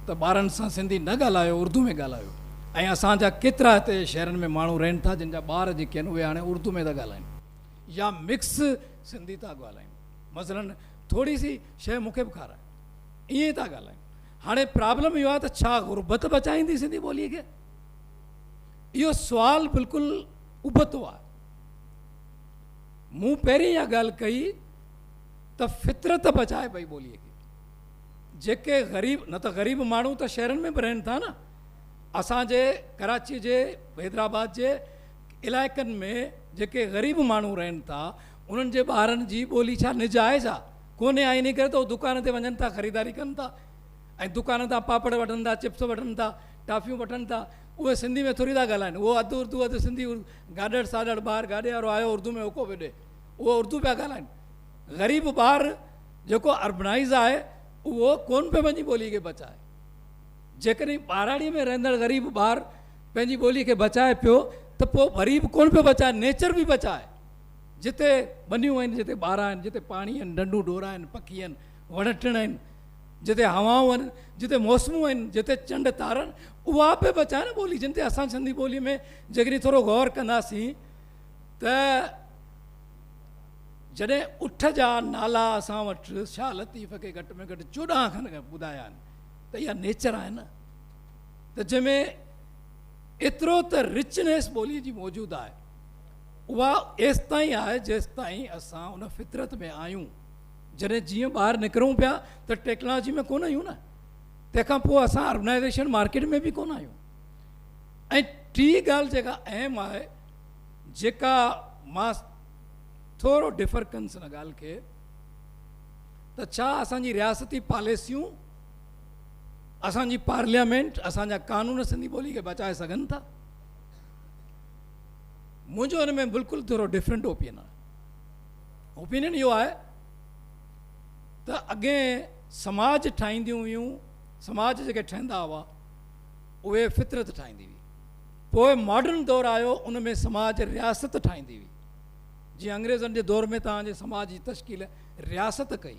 त ॿारनि सां सिंधी न ॻाल्हायो, उर्दू में ॻाल्हायो। ऐं असांजा केतिरा हिते शहरनि में माण्हू रहनि था जिन जा ॿार जेके आहिनि उहे हाणे उर्दू में था ॻाल्हाइनि या मिक्स सिंधी था ॻाल्हाइनि। मसलन थोरी सी शइ मूंखे बि खाराए, ईअं था ॻाल्हाइनि। हाणे प्रॉब्लम इहो आहे त छा गुरबत बचाईंदी सिंधी ॿोलीअ खे? इहो सुवालु बिल्कुलु उबतो आहे। मूं पहिरीं इहा ॻाल्हि कई त फितरत बचाए पई ॿोलीअ खे। जेके ग़रीब, न त ग़रीब माण्हू त शहरनि में बि रहनि था न। असांजे कराची जे, हैदराबाद जे इलाइक़नि में जेके ग़रीब माण्हू रहनि था उन्हनि जे ॿारनि जी ॿोली छा निजाइज़ आहे? कोन्हे आहे। इन करे त उहे दुकान ते वञनि था, ख़रीदारी कनि था ऐं दुकान तां पापड़ वठनि था, चिप्स वठनि था, टाफियूं वठनि था। उहे सिंधी में थोरी था ॻाल्हाइनि। उहो अधु उर्दू अधु सिंधी, गाॾड़ साॾड़ ॿार, गाॾे वारो आयो उर्दू में ओको पियो ॾे, उहो उर्दू पिया ॻाल्हाइनि। ग़रीब ॿार जेको अर्बनाइज़ आहे उहो कोन पियो पंहिंजी ॿोलीअ खे बचाए। जेकॾहिं ॿाराड़ीअ में रहंदड़ ग़रीब ॿार पंहिंजी ॿोलीअ खे बचाए पियो त पोइ ग़रीब कोन पियो बचाए, नेचर बि बचाए। जिते बनियूं आहिनि, जिते ॿार आहिनि, जिते पाणी आहिनि, नंढूं डोरा आहिनि, पखी आहिनि, वण टिण आहिनि, जिते हवाऊं आहिनि, जिते मौसमूं आहिनि, जिते चंड तारा आहिनि, उहा पियो बचाए न ॿोली। जिन ते असां सिंधी ॿोलीअ में जेकॾहिं थोरो गौर कंदासीं त जॾहिं उठ जा नाला असां वटि शाह लतीफ़ खे घटि में घटि 14 खनि ॿुधाया आहिनि त इहा नेचर आहे न। त जंहिंमें एतिरो त रिचनेस ॿोलीअ जी मौजूदु आहे, उहा एसि ताईं आहे जेसि ताईं असां उन फितरत में आहियूं। जॾहिं जीअं ॿाहिरि निकिरूं पिया त टेक्नोलॉजी में कोन आहियूं न, तंहिंखां पोइ असां ऑर्गेनाइज़ेशन मार्केट में बि कोन आहियूं। ऐं टी ॻाल्हि जेका अहम आहे, जेका मां थोरो डिफर कंदुसि हिन ॻाल्हि खे, त छा असांजी रियासती पॉलिसियूं, असांजी पार्लियामेंट, असांजा कानून सिंधी ॿोली खे बचाए सघनि था? मुंहिंजो हिन में बिल्कुलु थोरो डिफरेंट ओपिनियन आहे। ओपिनियन इहो आहे त अॻे समाज ठाहींदियूं हुयूं, समाज जेके ठहंदा हुआ उहे फितरत ठाहींदी हुई। पोइ मॉडर्न दौरु आयो, उन में समाज रियासत ठाहींदी हुई। जीअं अंग्रेज़नि जे दौर में तव्हांजे समाज जी तश्कील रियासत कई,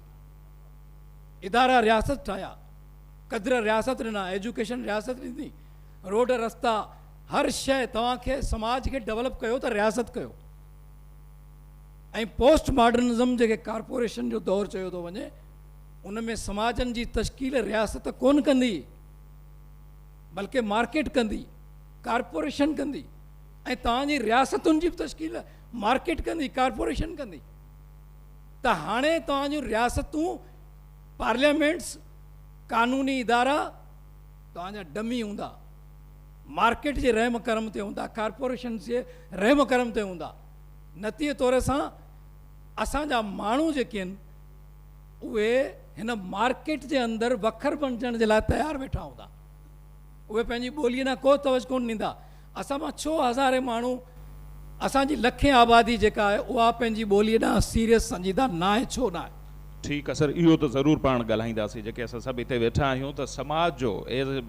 इदारा रियासत ठाहिया, क़द्र रियासत ॾिना, एजुकेशन रियासत ॾिनी, रोड रस्ता हर शइ तव्हांखे समाज खे डेवलप कयो त रियासत कयो। ऐं पोस्ट मॉडर्निज़म जेके कॉर्पोरेशन जो दौरु चयो थो वञे, उन में समाजनि जी तश्कील रियासत कोन कंदी, बल्कि मार्केट कंदी, कॉर्पोरेशन कंदी। ऐं तव्हांजी रियासतुनि जी बि तश्कील मार्केट कंदी, कॉर्पोरेशन कंदी। त हाणे तव्हांजूं रियासतूं, पार्लियामेंट्स, कानूनी इदारा तव्हांजा डमी हूंदा, मार्केट जे रहम करम ते हूंदा, कॉर्पोरेशन जे रहम करम ते हूंदा। नतीजे तौर सां असांजा माण्हू जेके आहिनि उहे हिन मार्केट जे अंदरि वखर बणजण जे लाइ तयारु वेठा हूंदा। उहे पंहिंजी ॿोलीअ ॾांहुं को तवजो कोन ॾींदा। असां मां 6,000 माण्हू, असांजी लखे आबादी जेका आहे उहा पंहिंजी ॿोलीअ ॾांहुं सीरियस संजीदा न आहे। छो न आहे? ठीकु आहे सर, इहो त ज़रूरु पाण ॻाल्हाईंदासीं। जेके असां सभु हिते वेठा आहियूं त समाज जो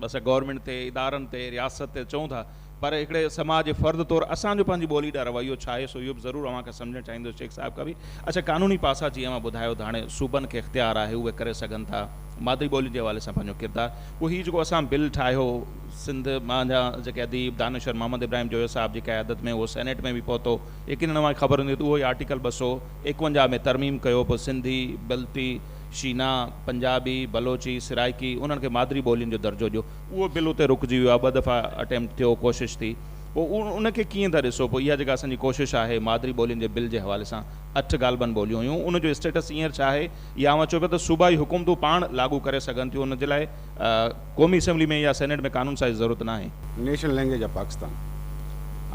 असां गवर्नमेंट ते, इदारनि ते, रियासत ते चऊं था, पर हिकिड़े समाज जे फ़र्द तौरु असांजो पंहिंजी ॿोली ॾांहुं रवैयो छा आहे, सो इहो बि ज़रूरु अव्हांखे सम्झणु चाहींदुसि शेख साहिब खां बि। अच्छा, कानूनी पासा जीअं मां ॿुधायो त हाणे सूबनि खे इख़्तियार आहे, उहे करे सघनि था मादरी ॿोली जे हवाले सां पंहिंजो किरदारु। उहो हीउ जेको असां बिल ठाहियो, सिंध मुंहिंजा जेके अदीब दानिशर मोहम्मद इब्राहिम जोयो साहिब जी क़यादत में, उहो सेनेट में बि पहुतो। यकीनन तव्हांखे ख़बर हूंदी त उहो ई आर्टिकल 251 में तरमीम कयो, पोइ सिंधी, बल्ती, शीना, पंजाबी, बलोची, सिराइकी, उन्हनि खे मादरी ॿोलियुनि जो दर्जो ॾियो। उहो बिल उते रुकिजी वियो आहे, 2 दफ़ा अटैम्प्ट थियो, कोशिशि थी। पोइ उनखे कीअं था ॾिसो? पोइ इहा जेका असांजी कोशिशि आहे मादरी ॿोलियुनि जे बिल जे हवाले सां, 8 ॻाल्हिबनि ॿोलियूं हुयूं, उनजो स्टेटस हींअर छा आहे? या मां चओ पिया त सूबाई हुकूमतूं पाण लागू करे सघनि थियूं, उनजे लाइ क़ौमी असेंबली में या सेनेट में कानून सां ज़रूरत न आहे। नेशनल लैंग्वेज आहे पाकिस्तान,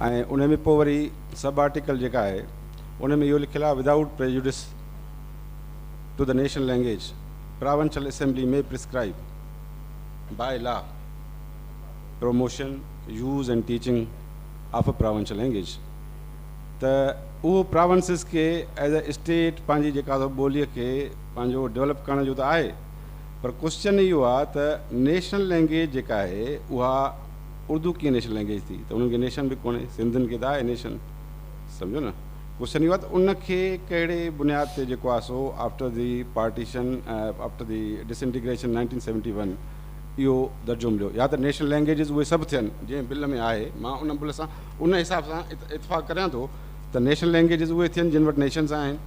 ऐं उन में पोइ वरी सब आर्टिकल जेका आहे उन में इहो लिखियलु आहे, without prejudice to the national language provincial assembly में prescribe by law promotion, use and teaching of a provincial language. त उहो प्रोविंसिस खे एज अ स्टेट पंहिंजी जेका ॿोलीअ खे पंहिंजो डेवलप करण जो त आहे, पर क्वेश्चन इहो आहे त नेशनल लैंग्वेज जेका आहे उहा उर्दू कीअं नेशनल लैंग्वेज थी? त उन्हनि खे नेशन बि कोन्हे, सिंधियुनि खे त आहे नेशन, सम्झो न। क्वेश्चन इहो आहे त उनखे कहिड़े बुनियाद ते जेको आहे so after the partition, after the disintegration 1971 इहो दर्जो मिलियो। या त नेशनल लैंग्वेजिस उहे सभु थियनि जीअं बिल में आहे। मां उन बिल सां उन हिसाब सां इतफ़ाक़ करियां थो त नेशनल लैंग्वेजिस उहे थियनि जिन वटि नेशन्स आहिनि।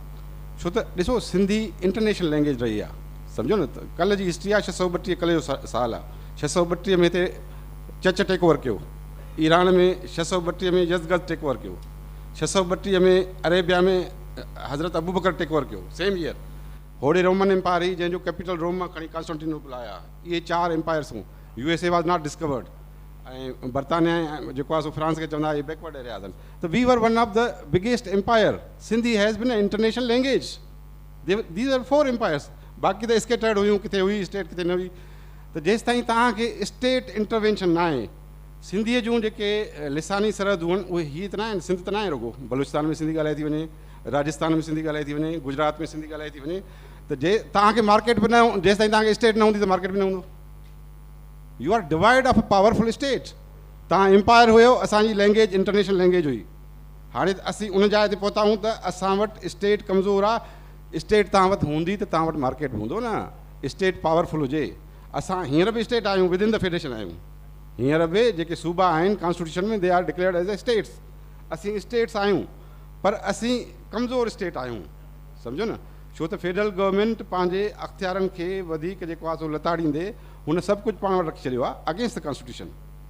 छो त ॾिसो, सिंधी इंटरनेशनल लैंग्वेज रही आहे, सम्झो न। त कल्ह जी हिस्ट्री आहे, 632 कल्ह जो साल आहे। 632 में हिते चच टेक ओवर कयो, ईरान में 632 में यज़गज़ टेक ओवर कयो, 632 में अरेबिया में हज़रत अबू बकर टेक ओवर कयो, सेम ईयर। होड़े रोमन एम्पायर ही जंहिंजो कैपिटल रोम मां खणी कॉन्स्टेंटिनोपल आया। इहे 4 एम्पायर्स हुयूं। USA वॉज नॉट डिस्कवर्ड, ऐं बर्तानिया जेको आहे सो फ्रांस खे चवंदा इहे बैकवर्ड एरियाज़ आहिनि। त we were one of the biggest empire. Sindhi has been international language. These are 4 empires. बाक़ी त स्केटर्ड हुयूं, किथे हुई स्टेट किथे न हुई। त जेसि ताईं तव्हांखे स्टेट इंटरवेंशन न आहे, सिंधीअ जूं जेके लिसानी सरहदूं आहिनि उहे हीअ त न आहिनि, सिंध त न आहे रुगो, बलूचिस्तान में सिंधी ॻाल्हाए थी वञे, राजस्थान में सिंधी ॻाल्हाए थी वञे, गुजरात में सिंधी ॻाल्हाए थी वञे। त तव्हांखे मार्केट बि न, जेसि ताईं तव्हांखे स्टेट न हूंदी त मार्केट बि न हूंदो। You are divide of a powerful state. तव्हां एम्पायर हुयो, असांजी लैंग्वेज इंटरनेशनल लैंग्वेज हुई। हाणे असीं उन जाइ ते पहुता आहियूं त असां वटि स्टेट कमज़ोर आहे। स्टेट तव्हां वटि हूंदी त तव्हां वटि मार्केट बि हूंदो न, स्टेट पावरफुल हुजे। असां हींअर बि स्टेट आहियूं, विद इन द फेडरेशन आहियूं। हींअर बि जेके सूबा आहिनि कॉन्स्टिट्यूशन में, they are declared as a status. असीं स्टेट्स आहियूं, पर असीं कमज़ोर स्टेट आहियूं, सम्झो न। छो त फेडरल गवर्नमेंट पंहिंजे अख़्तियारनि खे वधीक जेको आहे सो लताड़ींदे हुन सभु कुझु पाण वटि रखी छॾियो आहे अगेंस्ट द कॉन्स्टिट्यूशन,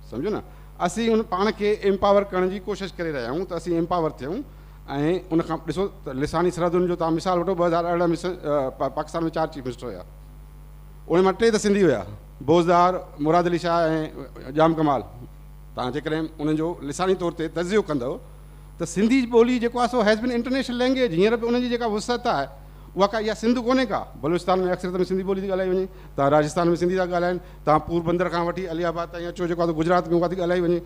सम्झो न। असीं हुन पाण खे एम्पावर करण जी कोशिशि करे रहिया आहियूं त असीं एम्पावर थियूं ऐं उन खां ॾिसो त लिसानी सरहदुनि जो तव्हां मिसाल वठो 2018 में पाकिस्तान में 4 चीफ मिनिस्टर हुया, उन मां 3 त सिंधी हुया, बोज़दार, मुराद अली शाह ऐं जाम कमाल। तव्हां जेकॾहिं उन्हनि जो लिसानी तौर ते तज़ियो कंदव त सिंधी ॿोली जेको आहे so has been international language. हींअर बि उनजी जेका वुसअत आहे उहा का इहा सिंध कोन्हे का। बलूचिस्तान में अक्सर में सिंधी ॿोली थी ॻाल्हाई वञे, तव्हां राजस्थान में सिंधी था ॻाल्हाइनि, तव्हां पोरबंदर खां वठी अलियाबाद ताईं अचो जेको आहे गुजरात में उहा थी ॻाल्हाई वञे।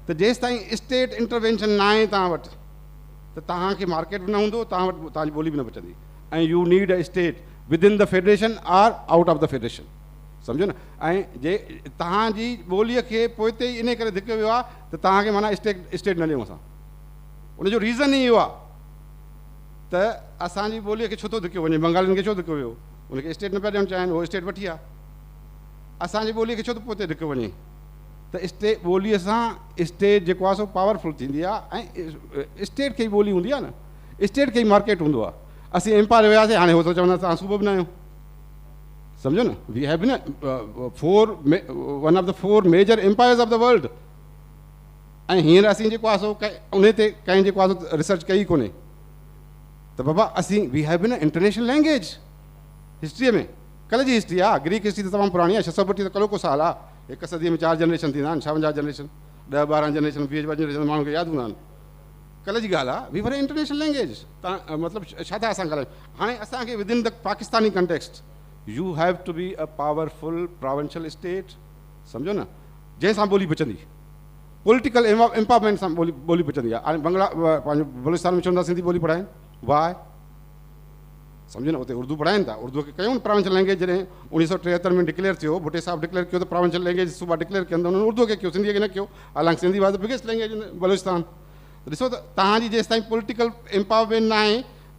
त जेसि ताईं स्टेट इंटरवेंशन न आहे तव्हां वटि त तव्हांखे मार्केट बि न हूंदो, तव्हां वटि तव्हांजी ॿोली बि न बचंदी। ऐं you need a state within the federation or out of the federation, सम्झो न। ऐं जे तव्हांजी ॿोलीअ खे पोइते ई इन करे धिकियो वियो आहे त तव्हांखे माना स्टेट न ॾियूं असां। उनजो रीज़न ई इहो आहे त असांजी ॿोलीअ खे छो थो धिकियो वञे, बंगालियुनि खे छो धिकियो वियो, उनखे स्टेट न पिया ॾियणु चाहिनि, उहो स्टेट वठी आहे। असांजी ॿोलीअ खे छो थो पोइते धिकियो वञे त ॿोलीअ सां स्टेट जेको आहे सो पावरफुल थींदी आहे ऐं स्टेट खे ई ॿोली हूंदी आहे न, स्टेट खे ई मार्केट हूंदो आहे। असीं एम्पायर वियासीं, हाणे उहो त चवंदा तव्हां सूबो बि न आहियो, सम्झो न। We have been one of the 4 major empires of the world. ऐं हींअर असीं जेको आहे सो उन ते कंहिं जेको आहे सो रिसर्च कई कोन्हे त बाबा असीं we have been international language हिस्ट्रीअ में। कल्ह जी हिस्ट्री आहे, ग्रीक हिस्ट्री त तमामु पुराणी आहे, 632 त कलो को साल आहे। 1 सदीअ में 4 जनरेशन थींदा आहिनि, 56 जनरेशन, 10-12 जनरेशन, 20 जनरेशन माण्हुनि खे यादि हूंदा आहिनि। कल्ह जी ॻाल्हि आहे, वी वर इंटरनेशनल लैंग्वेज। तव्हां मतिलबु छा था असां ॻाल्हायूं। हाणे असांखे within the Pakistani context you have to be a powerful provincial state, सम्झो न, जंहिंसां ॿोली बचंदी। पॉलिटिकल एम्पावरमेंट सां ॿोली बचंदी आहे। हाणे पंहिंजो बलूचिस्तान में चवंदा सिंधी ॿोली पढ़ाइनि, वाह, सम्झो न। उते उर्दू पढ़ाइनि था, उर्दू खे कयूं प्रोविंशियल लैंग्वेज। जॾहिं 1973 में डिक्लेयर थियो, भुटे साहब डिक्लेयर कयो त प्रोविंशियल लैंग्वेज सूबा डिक्लेयर कनि, त उन्हनि उर्दू खे कयो, सिंधीअ खे न कयो। हालांकि सिंधी वाज़ the biggest language in Balochistan. ॾिसो त तव्हांजी जेसि ताईं पॉलिटिकल एम्पावरमेंट न आहे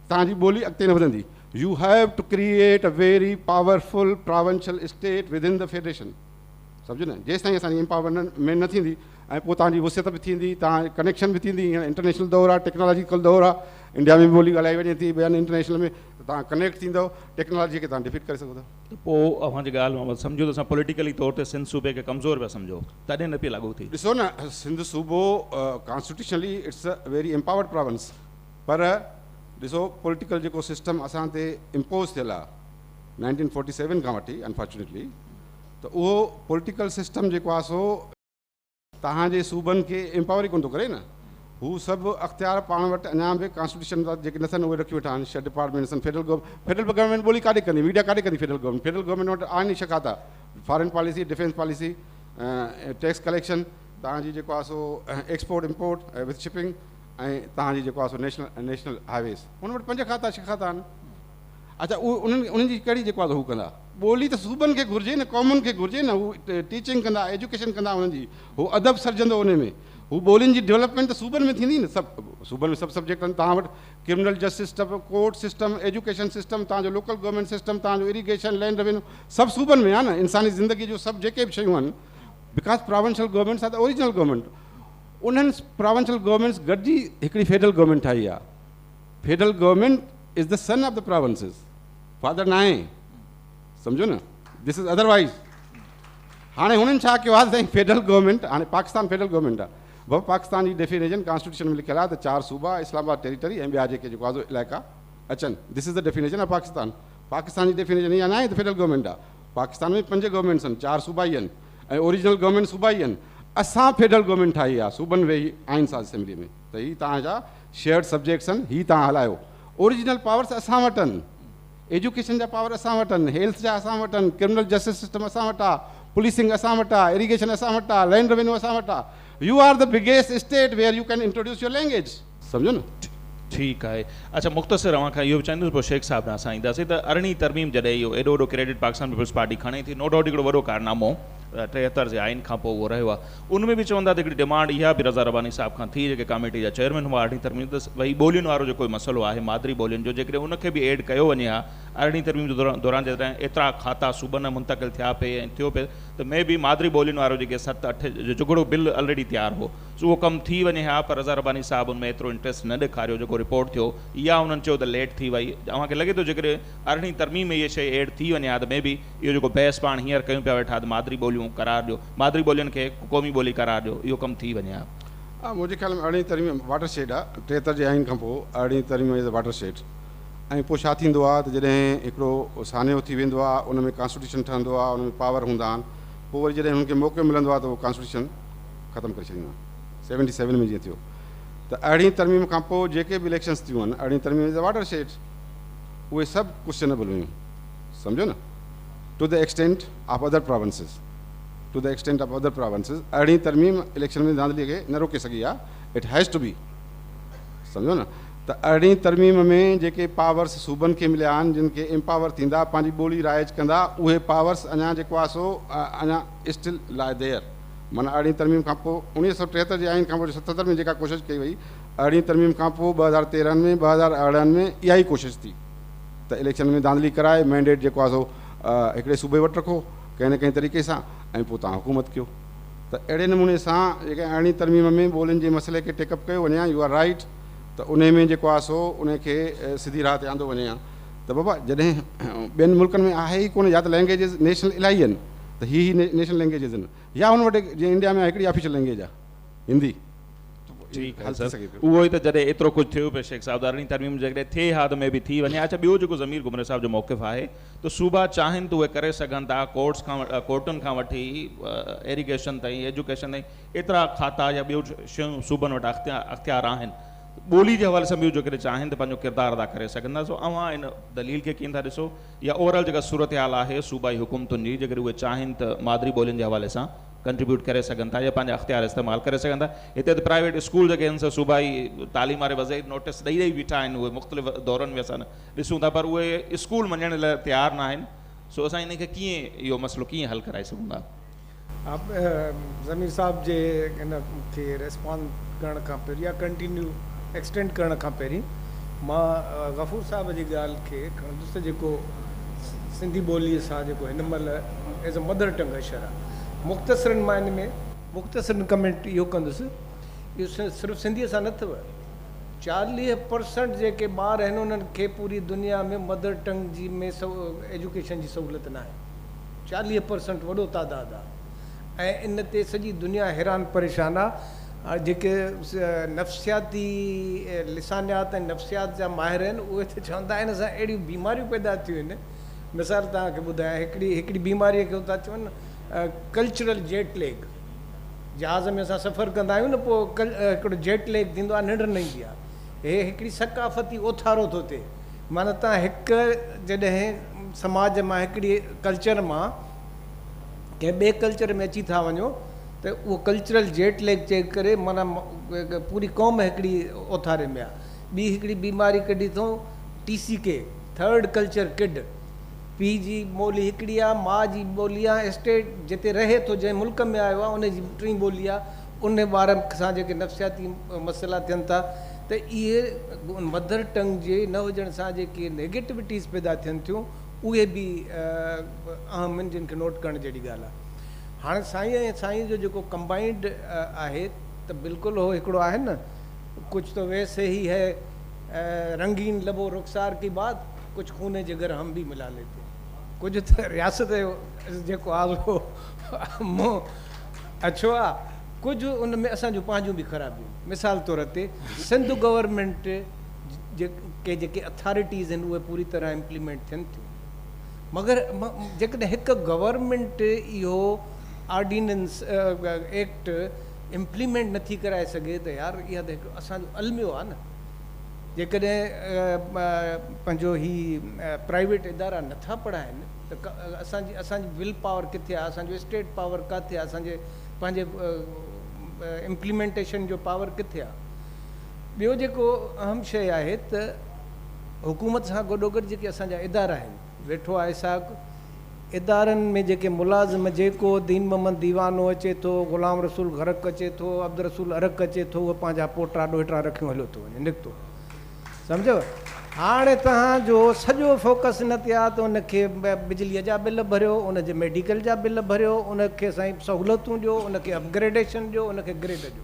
तव्हांजी ॿोली अॻिते न वधंदी। You have to create a very powerful provincial state within the federation, सम्झो न। जेसि ताईं असांजी एम्पावरमेंट न थींदी ऐं पोइ तव्हांजी वुसियत बि थींदी, तव्हां कनेक्शन बि थींदी। हींअर इंटरनेशनल दौरु आहे, टेक्नोलॉजिकल दौरु आहे, इंडिया में बि ॿोली ॻाल्हाई वञे थी, ॿियनि इंटरनेशनल में, त तव्हां कनेक्ट थींदव, टेक्नोलॉजी खे तव्हां डिफीट करे सघो था। त पोइ अव्हांजी ॻाल्हि मां सम्झो त असां पॉलिटिकली तौर ते सिंध सूबे खे कमज़ोर पिया सम्झो, तॾहिं न पई लागू थी। ॾिसो न, सिंध सूबो constitutionally it's a very empowered province, पर ॾिसो पॉलिटिकल जेको सिस्टम असां ते इम्पोज़ थियल आहे 1947 खां वठी अनफॉर्चुनेटली, त उहो पॉलिटिकल सिस्टम जेको आहे सो तव्हांजे सूबनि खे एम्पावर ई कोन थो करे न। हू सभु अख़्तियार पाण वटि अञा बि कॉन्स्टिट्यूशन जेके नथनि उहे रखी वेठा आहिनि। 6 डिपार्टमेंट्स आहिनि। फेडरल गवर्नमेंट ॿोली काॾे कंदी, मीडिया काॾे कंदी। फेडरल गवर्नमेंट वटि आहिनि ई शकाता, foreign policy, defence policy, tax collection, तव्हांजी जेको आहे सो एक्सपोर्ट इम्पोर्ट विथ शिपिंग, ऐं तव्हांजी जेको आहे सो नेशनल हाईवेज़, हुन वटि 5 खाता 6 खाता आहिनि। अच्छा, उन्हनि जी कहिड़ी जेको आहे हू कंदा। ॿोली त सूबनि खे घुरिजे न, क़ौमुनि खे घुरिजे न। हू टीचिंग कंदा, एजुकेशन कंदा हुननि जी, हू अदब सर्जंदो उन में। हू ॿोलियुनि जी डेवलपमेंट त सूबनि में थींदी न। सभु सूबनि में सभु सब्जेक्ट आहिनि। तव्हां वटि criminal justice system, court system, education system, तव्हांजो लोकल गवर्नमेंट सिस्टम, तव्हांजो इरीगेशन, लैंड रेवेन्यू, सभु सूबनि में आहे न। इंसानी ज़िंदगी जो सभु जेके बि शयूं आहिनि, because provincial governments are the original government. उन्हनि प्रोविंशियल गवर्नमेंट्स गॾिजी हिकिड़ी फेडरल गवर्नमेंट ठाही आहे। Federal government is the son of the provinces, father न आहे, सम्झो न। This is otherwise. हाणे हुननि छा कयो आहे, फेडरल गवर्नमेंट, हाणे पाकिस्तान फेडरल गवर्नमेंट आहे। बाबा पाकिस्तान जी डेफिनेशन कॉन्स्टिट्यूशन में लिखियल आहे त 4 सूबा, इस्लामाबाद टेरिटरी ऐं ॿिया जेके जेको आहे इलाइक़ा अचनि। This is the definition of Pakistan. Pakistan जी डेफिनेशन इहा न आहे त फेडरल गवर्नमेंट आहे। पाकिस्तान में 5 गवर्नमेंट्स आहिनि, 4 सूबा ई आहिनि ऐं ओरिजिनल गवर्नमेंट सूबा ई आहिनि। असां फेडरल गवर्नमेंट ठाही आहे, सूबनि वेही आहिनि सां असेंबली में, त हीअ तव्हांजा शेयर्ड सब्जेक्ट्स आहिनि, हीअ तव्हां हलायो। ओरिजिनल पावर्स असां वटि आहिनि, एजुकेशन जा पावर असां वटि आहिनि, हेल्थ जा असां वटि आहिनि, क्रिमिनल जस्टिस सिस्टम असां वटि आहे, पुलिसिंग असां वटि आहे, इरीगेशन असां वटि आहे, लैंड रेवेन्यू असां वटि आहे। You are the biggest state where you can introduce your language, सम्झो न। ठीकु आहे। अच्छा, मुख़्तसिर अव्हां खां इहो बि चाहींदुसि, पोइ शेख साहिब ॾांहुं असां ईंदासीं, त अरिड़हीं तरमीम जॾहिं इहो एॾो वॾो क्रेडिट पाकिस्तान पीपल्स पार्टी खणे थी, नो डाउट हिकिड़ो वॾो कारनामो 73 जे आइन खां पोइ उहो रहियो आहे। उन में बि चवंदा त हिकिड़ी डिमांड इहा बि रज़ा रबानी साहिब खां थी, जेके कमेटी जा चेयरमैन हुआ 8हीं तरमीम, त भई ॿोलियुनि वारो जेको मसइलो आहे, मादरी ॿोलियुनि जो, जेकॾहिं उनखे बि एड कयो वञे हा 8हीं तरमीम जे दौरान, जॾहिं एतिरा खाता सूबनि मुंतक़िल थिया पिए ऐं थियो पिए, त मे बि मादरी ॿोलियुनि वारो जेके 7-8 जो जुगड़ो बिल ऑलरेडी तयारु हो, उहो कमु थी वञे हा। पर रज़ा रबानी साहिब उनमें एतिरो इंट्रस्ट न ॾेखारियो जेको रिपोर्ट थियो, इहा उन्हनि चयो त लेट थी वई। अव्हांखे लॻे थो जेकॾहिं 8हीं तरमीम में इहा शइ एड थी वञे हा, त मे बि इहो जेको बहस पाण हींअर कयूं पिया वेठा त मादरी ॿोलियूं करार ॾियो, मादरी ॿोलियुनि खे क़ौमी ॿोली करार ॾियो, इहो कमु थी वञे हा। मुंहिंजे ख़्याल में 18वीं तरमीम वाटर शेड आहे, 73 जे आइन खां पोइ 18वीं तरमीम इज़ वाटर शेड। ऐं पोइ छा थींदो आहे त जॾहिं हिकिड़ो सानियो थी वेंदो आहे, उन में कॉन्स्टिट्यूशन ठहंदो आहे, उन में पावर हूंदा आहिनि, पोइ वरी जॾहिं हुनखे मौक़ो मिलंदो आहे त उहो कॉन्स्टिट्यूशन ख़तमु करे छॾींदो आहे। 77 में जीअं थियो त 18वीं तरमीम खां पोइ जेके बि इलेक्शन्स थियूं आहिनि, 18वीं तरमीम इज़ वाटर शेड, उहे सभु क्वेश्चनेबल हुयूं, सम्झो न, to the extent of other provinces, to the extent of other provinces. 18वीं तरमीम इलेक्शन में धांधलीअ खे न रोके सघी आहे, इट हैज़ टू बी, सम्झो न। त 18वीं तरमीम में जेके पावर्स सूबनि खे मिलिया आहिनि, जिन खे एम्पावर थींदा, पंहिंजी ॿोली राइज कंदा, उहे पावर्स अञा जेको आहे सो अञा स्टिल लाई देयर। माना 18वीं तरमीम खां पोइ 1973 जे आइन खां पोइ 77 में जेका कोशिशि कई वई, 18वीं तरमीम खां पोइ 2013 में 2018 में इहा ई कोशिशि थी त इलेक्शन में धांधली कराए, मैंडेट जेको आहे सो हिकिड़े सूबे वटि रखो कंहिं न कंहिं तरीक़े सां, ऐं पोइ तव्हां हुकूमत कयो। त अहिड़े नमूने सां जेके 18वीं तरमीम में ॿोलियुनि जे मसइले खे टेकअप कयो वञे, यू आर राइट, त उन में जेको आहे सो उनखे सिधी राह ते आंदो वञे हा। त बाबा जॾहिं ॿियनि मुल्कनि में आहे ई कोन, या त लैंग्वेजिस नेशनल इलाही आहिनि, त ही नेशनल लैंग्वेजिस आहिनि, या हुन वटि जीअं इंडिया में हिकिड़ी ऑफिशियल लैंग्वेज आहे हिंदी। ठीकु आहे सर, उहो ई त जॾहिं एतिरो कुझु थियो पियो शेख साहिबु, 18वीं तरमीम जॾहिं थिए हा त में बि थी वञे। अच्छा, ॿियो जेको ज़मीर घुमरे साहिब जो मौक़िफ़ आहे, त सूबा चाहिनि त उहे करे सघनि था, कोर्टुनि खां वठी एरीगेशन ताईं, एजुकेशन ताईं, एतिरा खाता या ॿियूं शयूं सूबनि वटि अख़्तियार आहिनि, ॿोली जे हवाले सां ॿियूं जेकॾहिं चाहिनि त पंहिंजो किरदारु अदा करे सघंदा। सो अव्हां इन दलील खे कीअं था ॾिसो, या ओवरऑल जेका सूरत हाल आहे सूबाई हुकूमतुनि जी, जेकॾहिं उहे चाहिनि त मादरी ॿोलियुनि जे हवाले सां कंट्रीब्यूट करे सघनि था या पंहिंजा अख़्तियार इस्तेमालु करे सघनि था। हिते त प्राइवेट स्कूल जेके आहिनि सो सूबाई तालीम वारे वज़ीर नोटिस ॾेई बीठा आहिनि, उहे मुख़्तलिफ़ दौरनि में असां ॾिसूं था, पर उहे स्कूल मञण लाइ तयारु न आहिनि। सो असां इनखे कीअं इहो मसइलो कीअं हल कराए सघूं था? ज़मीर साहिब जे इन खे रिस्पॉन्ड करण खां पहिरीं या कंटिन्यू एक्सटेंड करण खां पहिरीं मां गफ़ूर साहिब जी ॻाल्हि खे खणंदुसि, जेको सिंधी ॿोलीअ सां जेको हिन महिल एज़ अ मदर टंग अशर आहे, मुख़्तसिरनि मां इन में मुख़्तसिरनि कमेंट इहो कंदुसि, इहो सिर्फ़ु सिंधीअ सां न अथव, 40% जेके ॿार आहिनि उन्हनि खे पूरी दुनिया में मदर टंग जी में एजुकेशन जी सहूलियत न आहे, 40% वॾो तइदादु आहे। ऐं इन ते सॼी दुनिया हैरान परेशान आहे। जेके नफ़्सियाती लिसानियात ऐं नफ़्सियात जा माहिर आहिनि, उहे त चवंदा आहिनि असां अहिड़ियूं बीमारियूं पैदा थियूं आहिनि। मिसाल तव्हांखे ॿुधायां, हिकिड़ी बीमारीअ खे था चवनि कल्चरल जेट लेग। जहाज़ में असां सफ़र कंदा आहियूं न, पोइ हिकिड़ो जेट लेग थींदो आहे, निंड न ईंदी आहे। हे हिकिड़ी सकाफ़ती ओथारो थो थिए, माना तव्हां हिकु जॾहिं समाज मां हिकिड़ी कल्चर मां कंहिं ॿिए कल्चर में अची था वञो, त उहो कल्चरल जेट लेग चेक करे माना पूरी क़ौम हिकिड़ी ओथारे में आहे। ॿी हिकिड़ी बीमारी कढी अथऊं TCK, थर्ड कल्चर किड। पीउ जी ॿोली हिकिड़ी आहे, माउ जी ॿोली आहे, स्टेट जिते रहे थो जंहिं मुल्क में आयो आहे उनजी टी ॿोली आहे, उन ॿार सां जेके नफ़्सियाती मसइला थियनि था, त इहे मदर टंग जे न हुजण सां जेके नेगेटिविटीज़ पैदा थियनि थियूं, उहे बि अहम आहिनि, जिन खे नोट करण जहिड़ी ॻाल्हि आहे। हाणे साईं ऐं साईं जो जेको कंबाइंड आहे, त बिल्कुलु उहो हिकिड़ो आहे न, कुझु त वैसे ही है रंगीन लबो रुखसार की बात, कुझु खूने जिगर हम भी मिला लेते। कुझु त रियासत जो जेको आहे उहो मुंहुं अछो आहे, कुझु उन में असांजूं पंहिंजूं बि ख़राबियूं। मिसाल तौर ते सिंध गवर्नमेंट जेके अथॉरिटीज़ आहिनि उहे पूरी तरह इम्प्लीमेंट थियनि थियूं, मगर जेकॾहिं हिकु गवर्नमेंट इहो ऑर्डिनेंस एक्ट इम्प्लीमेंट नथी कराए सघे, त यार इहा त हिकु असांजो अलमियो आहे न। जेकॾहिं पंहिंजो ही प्राइवेट इदारा नथा पढ़ाइनि, त असांजी विल पावर किथे आहे, असांजो स्टेट पावर किथे आहे, असांजे पंहिंजे इम्प्लीमेंटेशन जो पावर किथे आहे। ॿियो जेको अहम शइ आहे, त हुकूमत सां गॾोगॾु जेके असांजा इदारा आहिनि, वेठो आहे साॻ इदारनि में जेके मुलाज़िम, जेको दीन मोहम्मद दीवानो अचे थो, ग़ुलाम रसूल गरक अचे थो, अब्दुल रसूल अरक अचे थो, उहो पंहिंजा पोटा ॾोहिटा रखियूं हलियो थो वञे, निकितो, सम्झो। हाणे तव्हांजो सॼो फोकस न थिया त उनखे बिजलीअ जा बिल भरियो, उनजे मेडिकल जा बिल भरियो, उनखे साईं सहूलियतूं ॾियो, उनखे अपग्रेडेशन ॾियो, उनखे ग्रेड ॾियो।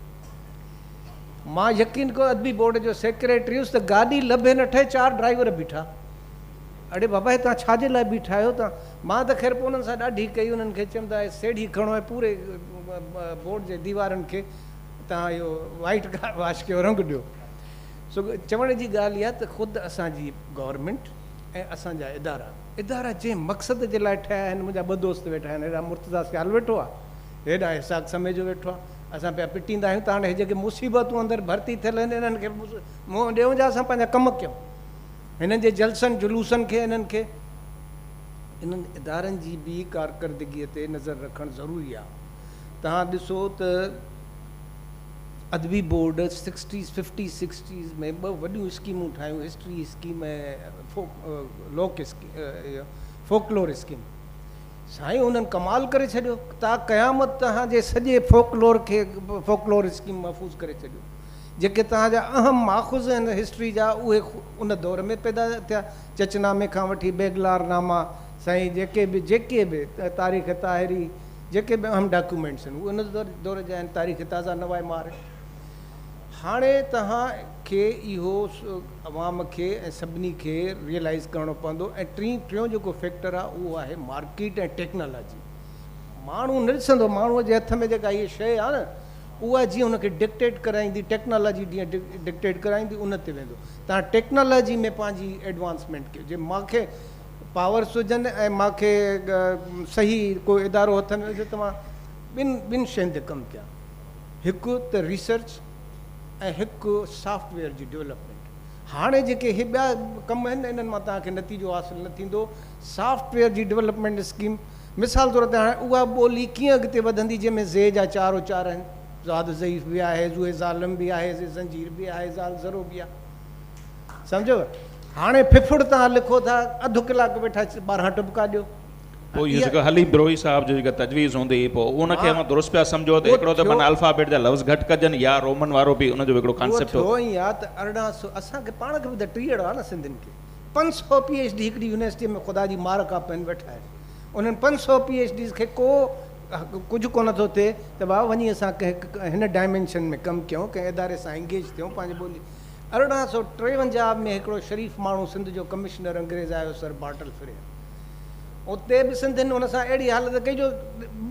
मां यकीन कयो अदबी बोर्ड जो सेक्रेटरी हुयुसि, त गाॾी लभे न ठहे, 4 ड्राइवर बीठा। अड़े बाबा तव्हां छाजे लाइ बीठा आहियो तव्हां? मां त ख़ैर पोइ उन्हनि सां ॾाढी कई, उन्हनि खे चवंदा सेड़ी खणो ऐं पूरे बोर्ड जे दीवारनि खे तव्हां इहो वाइट वॉश खे रंग ॾियो। सो चवण जी ॻाल्हि इहा त ख़ुदि असांजी गवर्नमेंट ऐं असांजा इदारा जंहिं मक़सद जे लाइ ठहिया आहिनि। मुंहिंजा 2 दोस्त वेठा आहिनि, हेॾा मुर्तज़ा सियाल वेठो आहे, हेॾा इसाक़ समय जो वेठो आहे। असां पिया पिटींदा आहियूं त हाणे हे जेके मुसीबतूं अंदरि भर्ती थियल आहिनि इन्हनि खे मुंहुं ॾियूं जा असां पंहिंजा कम कयूं। हिननि जे जलसनि जुलूसनि खे इन्हनि इदारनि जी बि कारकर्दगीअ ते नज़र रखणु ज़रूरी आहे। तव्हां ॾिसो त अदबी बोर्ड 60s 50s 60s में 2 वॾियूं स्कीमूं ठाहियूं, हिस्ट्री स्कीम ऐं फोकलोर स्कीम। साईं उन्हनि कमाल करे छॾियो, क़यामत तव्हांजे सॼे फोकलोर स्कीम महफ़ूज़ करे छॾियो। जेके तव्हांजा अहम माख़ूज़ आहिनि हिस्ट्री जा उहे उन दौर में पैदा थिया। चचनामे खां वठी बेगलारनामा, साईं जेके बि तारीख़ ताहिरी जेके बि अहम डॉक्यूमेंट्स आहिनि उहे उन दौर जा आहिनि। तारीख़ ताज़ा नवाए मार। हाणे तव्हांखे इहो अवाम खे ऐं सभिनी खे रियलाइज़ करिणो पवंदो। ऐं टियों जेको फैक्टर आहे उहो आहे मार्केट ऐं टेक्नोलॉजी। माण्हू न ॾिसंदो, माण्हूअ जे हथ में जेका इहा शइ आहे न उहा जीअं हुनखे डिक्टेट कराईंदी, टेक्नोलॉजी जीअं डिक्टेट कराईंदी उन ते वेंदो। तव्हां टेक्नोलॉजी में पंहिंजी एडवांसमेंट कयो। जे मूंखे पावर्स हुजनि ऐं मूंखे सही को इदारो हथ में हुजे त मां ॿिनि शयुनि ते कमु कयां। हिकु त रिसर्च ऐं हिकु सॉफ्टवेयर जी डेवलपमेंट। हाणे जेके हे ॿिया कम आहिनि इन्हनि मां तव्हांखे नतीजो हासिलु न थींदो। सॉफ्टवेयर जी डेवलपमेंट स्कीम मिसाल तौर ते हाणे उहा ॿोली कीअं अॻिते वधंदी जंहिंमें ज़े जा 4 आहिनि, ज़ाद ज़ईफ़ बि आहे, ज़ूए ज़ालिम बि आहे, ज़ंजीर बि आहे, ज़ाल ज़रो बि आहे। सम्झो हाणे फिफड़ तव्हां लिखो था, अधु कलाक वेठा 12 टुपका ॾियो। पोइ इहो जेको हली ब्रोही साहब जो जेका तजवीज़ हूंदी पोइ उनखे मां दुरुस्त पिया सम्झो त हिकिड़ो त माना अल्फ़ाबेट जा लफ़्ज़ घटि कजनि या रोमन वारो बि उनजो हिकिड़ो कॉन्सेप्ट हो। ई आहे त 1800 असांखे पाण खे बि त टीहड़ आहे न सिंधियुनि खे। 500 PhD हिकिड़ी यूनिवर्सिटी में ख़ुदा जी मार का पेन वेठा आहिनि। उन्हनि 500 PhDs खे को कुझु कोन थो थिए त भाउ वञी असां कंहिं हिन डायमेंशन में कमु कयूं, कंहिं इदारे सां एंगेज थियूं पंहिंजी ॿोली। 1853 में हिकिड़ो शरीफ़ माण्हू सिंध जो कमिश्नर अंग्रेज़ आयो सर बाटल फिरे। उते बि सिंधियुनि हुन सां अहिड़ी हालत कई जो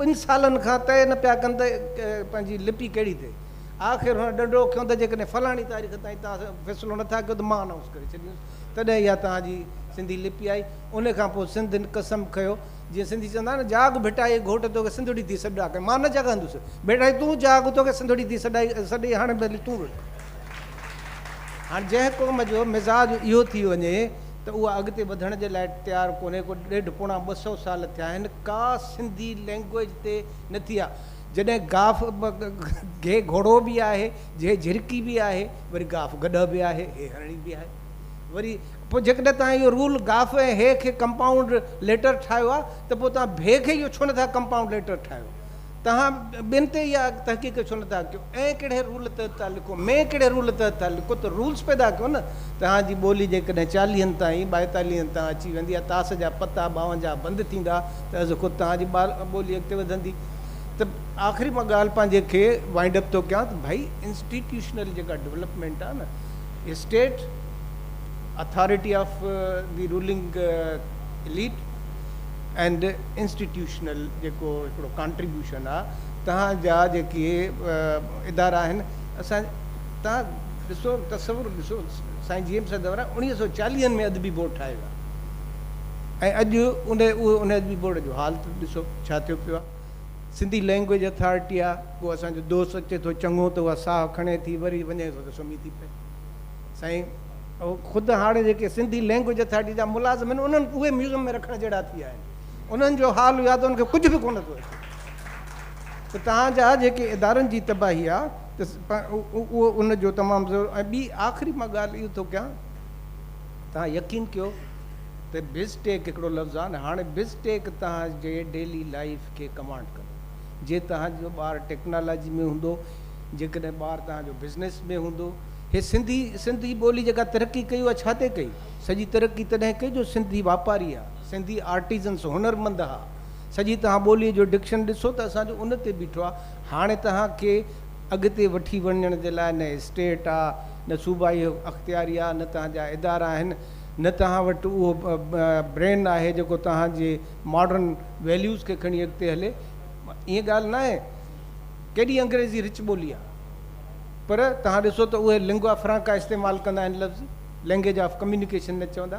2 सालनि खां तय न पिया कनि त पंहिंजी लिपि कहिड़ी थिए। आख़िर हुन ॾंडो खयों त जेकॾहिं फलाणी तारीख़ ताईं तव्हां फ़ैसिलो नथा कयो त मां अनाउंस करे छॾींदुसि। तॾहिं इहा तव्हांजी सिंधी लिपि आई। उन खां पोइ सिंधियुनि कसम खयो, जीअं सिंधी चवंदा आहिनि जाग भिटाई घोट तोखे सिंधड़ी थी सॾा कई। मां न जॻंदुसि बेटा, तूं जाग तोखे सिंधड़ी थी सॾाई हाणे भली तूं। हाणे जंहिं क़ौम जो मिज़ाज इहो थी वञे त उहा अॻिते वधण जे लाइ तयारु कोन्हे। को 1.5-200 साल थिया आहिनि का सिंधी लैंग्वेज ते न थी आहे। जॾहिं गाफ घे घोड़ो बि आहे, जे झिरकी बि आहे, वरी गाफ गॾ बि आहे, हे हरणी बि आहे। वरी पोइ जेकॾहिं तव्हां इहो रूल गाफ ऐं हे खे कंपाउंड लेटर ठाहियो आहे त पोइ तव्हां भे खे इहो छो नथा कंपाउंड लेटर ठाहियो? तव्हां ॿिनि ते इहा तहक़ीक़ छो नथा कयो? ऐं कहिड़े रूल तहत था लिखो, में कहिड़े रूल तहत था लिखो? त रूल्स पैदा कयो न। तव्हांजी ॿोली जेकॾहिं 40 ताईं 42 ताईं अची वेंदी आहे, तास जा पता 52 बंदि थींदा त अॼु ख़ुदि तव्हांजी ॿोली अॻिते वधंदी। त आख़िरी मां ॻाल्हि पंहिंजे खे वाइंड अप थो कयां त भाई इंस्टीट्यूशनल जेका डेवलपमेंट आहे न, state authority of the ruling elite and institutional जेको हिकिड़ो कॉन्ट्रीब्यूशन आहे तव्हांजा जेके इदारा आहिनि। तव्हां ॾिसो, तसवुरु ॾिसो, साईं जेम्स दौरा 1940 में अदबी बोर्ड ठाहियो आहे ऐं अॼु उन अदबी बोर्ड जो हाल ॾिसो छा थियो पियो आहे। सिंधी लैंग्वेज अथॉरिटी आहे, को असांजो दोस्त अचे थो चङो त उहा साहु खणे थी वरी वञे थो त सुम्ही थी पए। साईं ख़ुदि हाणे जेके सिंधी लैंग्वेज अथॉरिटी जा मुलाज़िम आहिनि उन्हनि उहे म्यूज़ियम में रखण जहिड़ा थी विया आहिनि। उन्हनि जो हाल हुआ त उनखे कुझु बि कोन थो अचे। त तव्हांजा जेके इदारनि जी तबाही आहे त उहो उनजो तमामु ज़रूरु। ऐं ॿी आख़िरी मां ॻाल्हि इहो थो कयां, तव्हां यकीन कयो त बिज़टेक हिकिड़ो लफ़्ज़ु आहे न। हाणे बिज़टेक तव्हांजे डेली लाइफ खे कमांड कंदो। जे तव्हांजो ॿारु टेक्नोलॉजी में हूंदो, जेकॾहिं ॿारु तव्हांजो बिज़नेस में हूंदो। हे सिंधी ॿोली जेका तरक़ी कई आहे छा ते कई? सॼी तरक़ी तॾहिं कई जो सिंधी वापारी आहे, सिंधी आर्टिज़न्स हुनरमंद आहे। सॼी तव्हां ॿोलीअ जो डिक्शन ॾिसो त असांजो उन ते बीठो आहे। हाणे तव्हांखे अॻिते वठी वञण जे लाइ न स्टेट आहे, न सूबाई अख़्तियारी आहे, न तव्हांजा इदारा आहिनि, न तव्हां वटि उहो ब्रेन आहे जेको तव्हांजे मॉडर्न वैल्यूज़ खे खणी अॻिते हले। ईअं ॻाल्हि न आहे, केॾी अंग्रेज़ी रिच ॿोली आहे, पर तव्हां ॾिसो त उहे लिंगुआ फ्रांका इस्तेमालु कंदा आहिनि लफ़्ज़, लैंग्वेज ऑफ कम्युनिकेशन न चवंदा,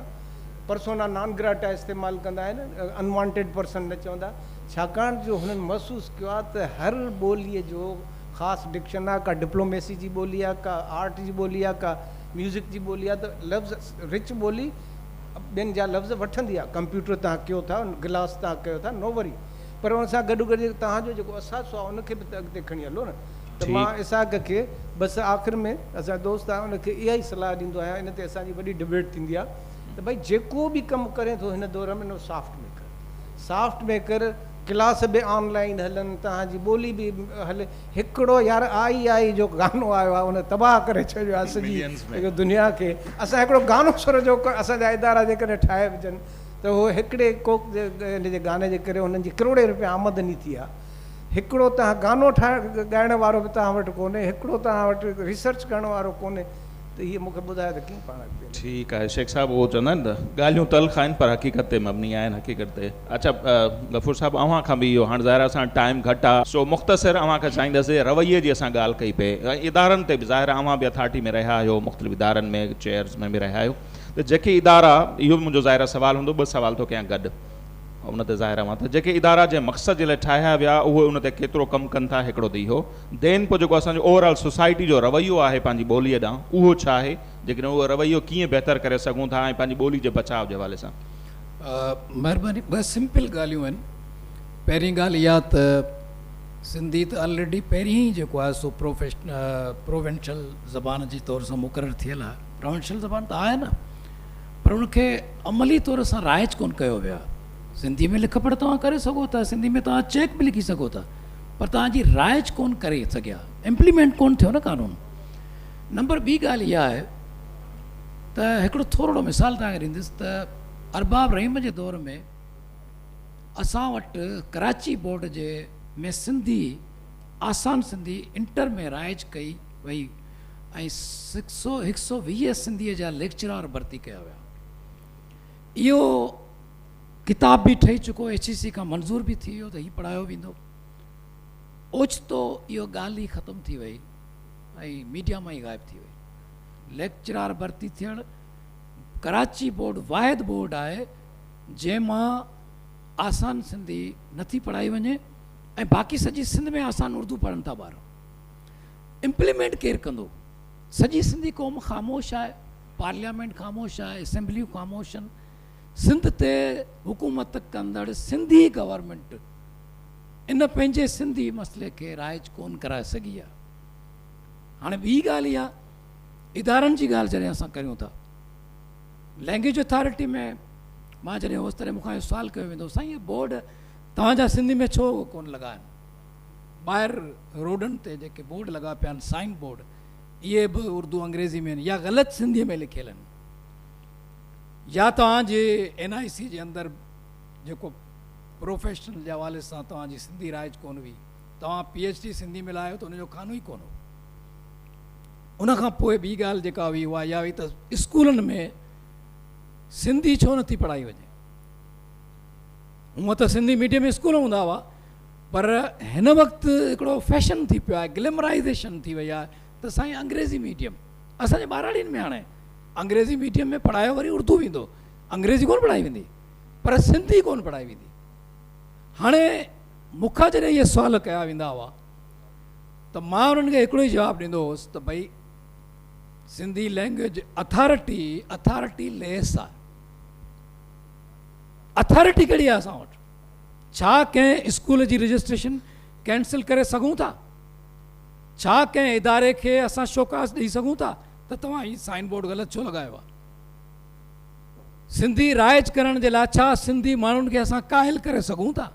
पर्सोना नॉन ग्राटा इस्तेमालु कंदा आहिनि, अनवांटेड पर्सन न चवंदा, छाकाणि जो हुननि महसूसु कयो आहे त हर ॿोलीअ जो ख़ासि डिक्शन आहे, का डिप्लोमेसी जी ॿोली आहे, का आर्ट जी ॿोली आहे, का म्यूज़िक जी ॿोली आहे, त लफ़्ज़ रिच ॿोली ॿियनि जा लफ़्ज़ वठंदी आहे। कंप्यूटर तव्हां कयो था, गिलास तव्हां कयो था, नो वरी, पर हुन सां गॾु गॾु तव्हांजो जेको असासो आहे उनखे बि त अॻिते खणी हलो न। त मां इसाक खे बसि आख़िर में असांजो दोस्त आहे उनखे इहा ई सलाह ॾींदो आहियां, इन ते असांजी वॾी डिबेट थींदी आहे त भई जेको बि कमु करे थो हिन दौर में, सॉफ्ट में कर, क्लास बि ऑनलाइन हलनि, तव्हांजी ॿोली बि हले। हिकिड़ो यार आई जो गानो आयो आहे उन तबाह करे छॾियो आहे सॼी दुनिया खे। असां हिकिड़ो गानो सुर जो असांजा इदारा जेकॾहिं ठाहे विझनि त उहो हिकिड़े कोक हिन जे गाने जे करे हुननि जी करोड़े रुपया आमदनी थी आहे। हिकिड़ो तव्हां गानो ॻाइण वारो बि तव्हां वटि कोन्हे, हिकिड़ो तव्हां वटि रिसर्च करण वारो कोन्हे, त इहे मूंखे ॿुधाए त कीअं पाण अॻिते। ठीकु आहे शेख साहिबु, उहो चवंदा आहिनि त ॻाल्हियूं तल्ख़ आहिनि पर हक़ीक़त ते मबनी आहिनि, हक़ीक़त ते। अच्छा गफ़ूर साहिबु, अव्हां खां बि इहो हाणे ज़ाहिर असां टाइम घटि आहे, सो मुख़्तसिर अव्हां खां चाहींदसि रवैये जी असां ॻाल्हि कई पए, इदारनि ते बि ज़ाहिर अव्हां बि अथॉरिटी में रहिया आहियो, मुख़्तलिफ़ इदारनि में चेयर्स में बि रहिया आहियो, त जेके इदारा, इहो मुंहिंजो ज़ाहिर सुवालु हूंदो, ॿ सुवाल थो कयां गॾु उन ते ज़ाहिर आहे त जेके इदारा जे मक़सद जे लाइ ठाहिया विया उहे उन ते केतिरो कमु कनि था, हिकिड़ो त इहो। देन पोइ जेको असांजो ओवरऑल सोसाइटी जो रवैयो आहे पंहिंजी ॿोलीअ ॾांहुं, उहो छा आहे, जेकॾहिं उहो रवैयो कीअं बहितर करे सघूं था ऐं पंहिंजी ॿोली जे बचाव जे हवाले सां। महिरबानी, ॿ सिंपल ॻाल्हियूं आहिनि। पहिरीं ॻाल्हि इहा त सिंधी त ऑलरेडी पहिरीं ई जेको आहे सो प्रोवेंशल ज़बान जी तौर सां मुक़ररु थियल आहे। प्रोवेंशल ज़बान त आहे न, पर उनखे अमली तौर सां राइज कोन कयो वियो आहे। सिंधी में लिख पढ़ तव्हां करे सघो था, सिंधी में तव्हां चेक बि लिखी सघो था, पर तव्हांजी राइज कोन करे सघिया, इम्प्लीमेंट कोन थियो न कानून। नंबर ॿी ॻाल्हि इहा आहे त हिकिड़ो थोरो मिसाल तव्हांखे ॾींदुसि त अरबाब रहीम जे दौर में असां वटि कराची बोर्ड जे में सिंधी, आसान सिंधी इंटर में राइज कई वई ऐं 120 सिंधीअ जा लेक्चरार भर्ती कया विया। इहो किताब बि ठही चुको, HEC खां मंज़ूर बि थी वियो त हीउ पढ़ायो वेंदो। ओचितो इहो ॻाल्हि ई ख़तमु थी वई ऐं मीडिया मां ई ग़ाइबु थी वई। लेक्चरार भर्ती थियणु, कराची बोर्ड वाहिद बोर्ड आहे जंहिंमां आसान सिंधी नथी पढ़ाई वञे ऐं बाक़ी सॼी सिंध में आसान उर्दू पढ़नि था ॿार। इम्प्लीमेंट केरु कंदो? सॼी सिंधी क़ौम ख़ामोश आहे, पार्लियामेंट ख़ामोश आहे, असेंबलियूं ख़ामोश आहिनि। सिंध ते हुकूमत कंदड़ सिंधी गवर्नमेंट इन पंहिंजे सिंधी मसइले खे राइज कोन कराए सघी आहे। हाणे ॿी ॻाल्हि इहा, इदारनि जी ॻाल्हि जॾहिं असां करियूं था, लैंग्वेज अथॉरिटी में मां जॾहिं होसि तरह मूंखां इहो सुवालु कयो वेंदो, साईं इहे बोर्ड तव्हांजा सिंधी में छो कोन लॻा आहिनि? ॿाहिरि रोडनि ते जेके बोर्ड लॻा पिया आहिनि, साइन बोर्ड, इहे बि उर्दू अंग्रेज़ी में आहिनि या ग़लति सिंधीअ में लिखियल आहिनि, या तव्हांजे NIC जे अंदरि जेको प्रोफेशनल जे हवाले सां तव्हांजी सिंधी राइज कोन हुई, तव्हां PhD सिंधी में लाहियो त उनजो खानो ई कोन हो। उनखां पोइ ॿी ॻाल्हि जेका हुई उहा इहा हुई त स्कूलनि में सिंधी छो नथी पढ़ाई वञे? हूअं त सिंधी मीडियम स्कूल हूंदा हुआ, पर हिन वक़्तु हिकिड़ो फैशन थी पियो आहे, ग्लैमराइज़ेशन थी वई आहे त साईं अंग्रेज़ी मीडियम। असांजे ॿारड़ियुनि में हाणे अंग्रेज़ी मीडियम में पढ़ायो वरी उर्दू वेंदो, अंग्रेज़ी कोन पढ़ाई वेंदी, पर सिंधी कोन पढ़ाई वेंदी। हाणे मूंखां जॾहिं इहे सुवाल कया वेंदा हुआ त मां उन्हनि खे हिकिड़ो ई जवाबु ॾींदो हुउसि त भई सिंधी लैंग्वेज अथॉरिटी लेस आहे। अथॉरिटी कहिड़ी आहे असां वटि? छा कंहिं स्कूल जी रजिस्ट्रेशन कैंसिल करे सघूं था? छा कंहिं इदारे खे असां शोकास ॾेई सघूं था त तव्हां हीउ साइन बोर्ड ग़लति छो लॻायो आहे? सिंधी राइज करण जे लाइ छा सिंधी माण्हुनि खे असां काहिल करे सघूं था?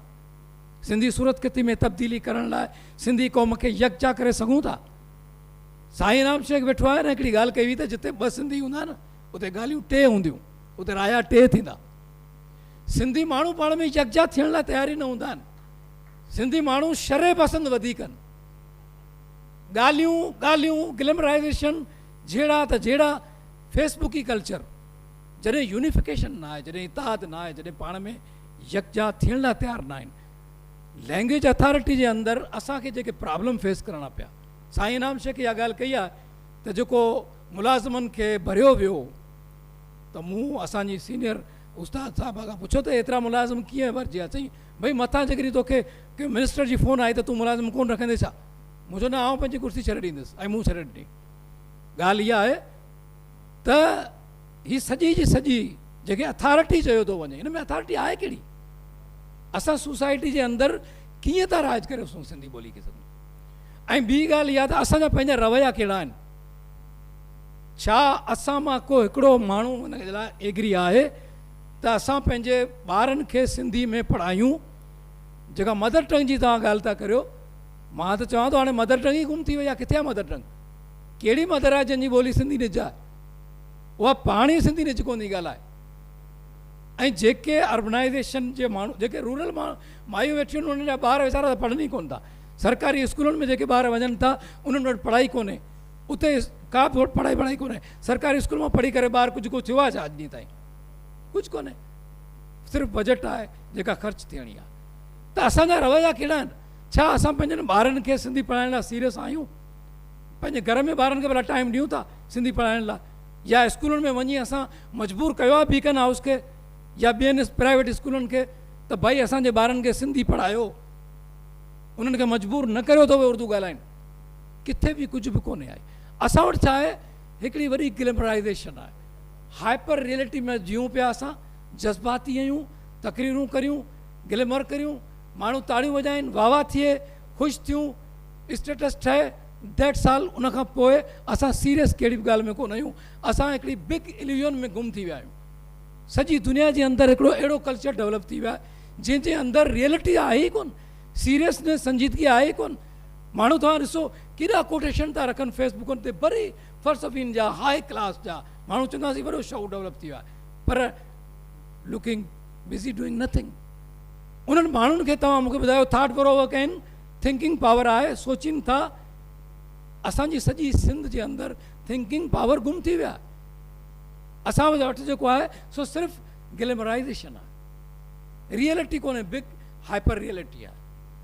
सिंधी सूरतगती में तब्दीली करण लाइ सिंधी क़ौम खे यकजा करे सघूं था? साईं राम शेख वेठो आहे न, हिकिड़ी ॻाल्हि कई हुई त जिते ॿ सिंधी हूंदा न उते ॻाल्हियूं टे हूंदियूं, उते राया टे थींदा। सिंधी माण्हू पाण में यकजा थियण लाइ तयारी न हूंदा आहिनि। सिंधी माण्हू शरह पसंदि वधीक आहिनि, ॻाल्हियूं ग्लैमराइज़ेशन जहिड़ा त जहिड़ा फेसबुकी कल्चर। जॾहिं यूनिफिकेशन न आहे, जॾहिं इतिहाद न आहे, जॾहिं पाण में यकजा थियण लाइ तयारु न आहिनि। लैंग्वेज अथॉरिटी जे अंदरि असांखे जेके प्रॉब्लम फेस करणा पिया, साईं इनाम शेख इहा ॻाल्हि कई आहे त जेको मुलाज़िमनि खे भरियो वियो त मूं असांजी सीनियर उस्ताद साहिब खां पुछो त एतिरा मुलाज़िम कीअं भरिजिया? चई भई मथां जेकॾहिं तोखे के मिनिस्टर जी फ़ोन आई त तूं मुलाज़िम कोन रखंदे छा? मुंहिंजो न आउं पंहिंजी कुर्सी छॾे ॾींदुसि ऐं मूं छॾे ॾिनी। ॻाल्हि इहा आहे त हीअ सॼी जी सॼी जेके अथॉरिटी चयो थो वञे, हिन में अथॉरिटी आहे कहिड़ी? असां सोसाइटी जे अंदरि कीअं था राज करे सघूं सिंधी ॿोली खे सघूं? ऐं ॿी ॻाल्हि इहा त असांजा पंहिंजा रवैया कहिड़ा आहिनि? छा असां मां को हिकिड़ो माण्हू हिन जे लाइ एग्री आहे त असां पंहिंजे ॿारनि खे सिंधी में पढ़ायूं? जेका मदर टंग जी तव्हां ॻाल्हि था करियो, मां त चवां थो हाणे मदर टंग ई गुम थी वई आहे। किथे आहे मदर टंग? कहिड़ी मदर आहे जंहिंजी ॿोली सिंधी निज आहे? उहा पाण ई सिंधी निज कोन थी ॻाल्हाए। ऐं जेके अर्बनाइज़ेशन जे माण्हू, जेके रूरल मायूं वेठियूं आहिनि, उन्हनि जा ॿार वीचारा त पढ़नि ई कोन था। सरकारी स्कूलनि में जेके ॿार वञनि था उन्हनि वटि पढ़ाई कोन्हे, उते का बि पढ़ाई कोन्हे। सरकारी स्कूल मां पढ़ी करे ॿार कुझु थियो आहे छा? अॼु ॾींहं ताईं कुझु कोन्हे। सिर्फ़ु बजट आहे जेका ख़र्च थियणी आहे। त असांजा रवैया कहिड़ा आहिनि? छा असां पंहिंजनि ॿारनि खे सिंधी पढ़ाइण लाइ सीरियस आहियूं? पंहिंजे घर में ॿारनि खे भला टाइम ॾियूं था सिंधी पढ़ाइण लाइ? या स्कूलनि में वञी असां मजबूर कयो आहे बीकन हाउस खे या ॿियनि प्राइवेट स्कूलनि खे त भई असांजे ॿारनि खे सिंधी पढ़ायो? उन्हनि खे मजबूर न करियो थो उर्दू ॻाल्हाइनि? किथे बि कुझु बि कोन्हे आहे। असां वटि छा आहे? हिकिड़ी वॾी ग्लैमराइज़ेशन आहे। हाइपर रियलिटी में जियूं पिया असां, जज़्बाती आहियूं, तकरीरूं करियूं, ग्लैमर करियूं, माण्हू ताड़ियूं वॼाइनि, वाह वाह थिए, ख़ुशि थियूं, स्टेटस ठहे। दैट साल उन खां पोइ असां सीरियस कहिड़ी बि ॻाल्हि में कोन आहियूं। असां हिकिड़ी बिग इल्यूजन में गुम थी विया आहियूं। सॼी दुनिया जे अंदरि हिकिड़ो अहिड़ो कल्चर डेवलप थी वियो आहे जंहिंजे अंदरि रियलिटी आहे ई कोन, सीरियसनेस संजीदगी आहे ई कोन। माण्हू तव्हां ॾिसो केॾा कोटेशन था रखनि फेसबुकनि ते, वरी फ़लसफ़ीन जा, हाई क्लास जा। माण्हू चवंदासीं वॾो शो डेवलप थी वियो आहे, पर लुकिंग बिज़ी डूइंग नथिंग। उन्हनि माण्हुनि खे तव्हां मूंखे ॿुधायो थॉट प्रोवोक आहिनि, थिंकिंग पावर आहे, सोचीनि था। असांजी सॼी सिंध जे अंदरि थिंकिंग पावर गुम थी विया। असां वटि जेको आहे सो सिर्फ़ु ग्लैमराइज़ेशन आहे, रियलिटी कोन्हे, बिग हाइपर रियलिटी आहे।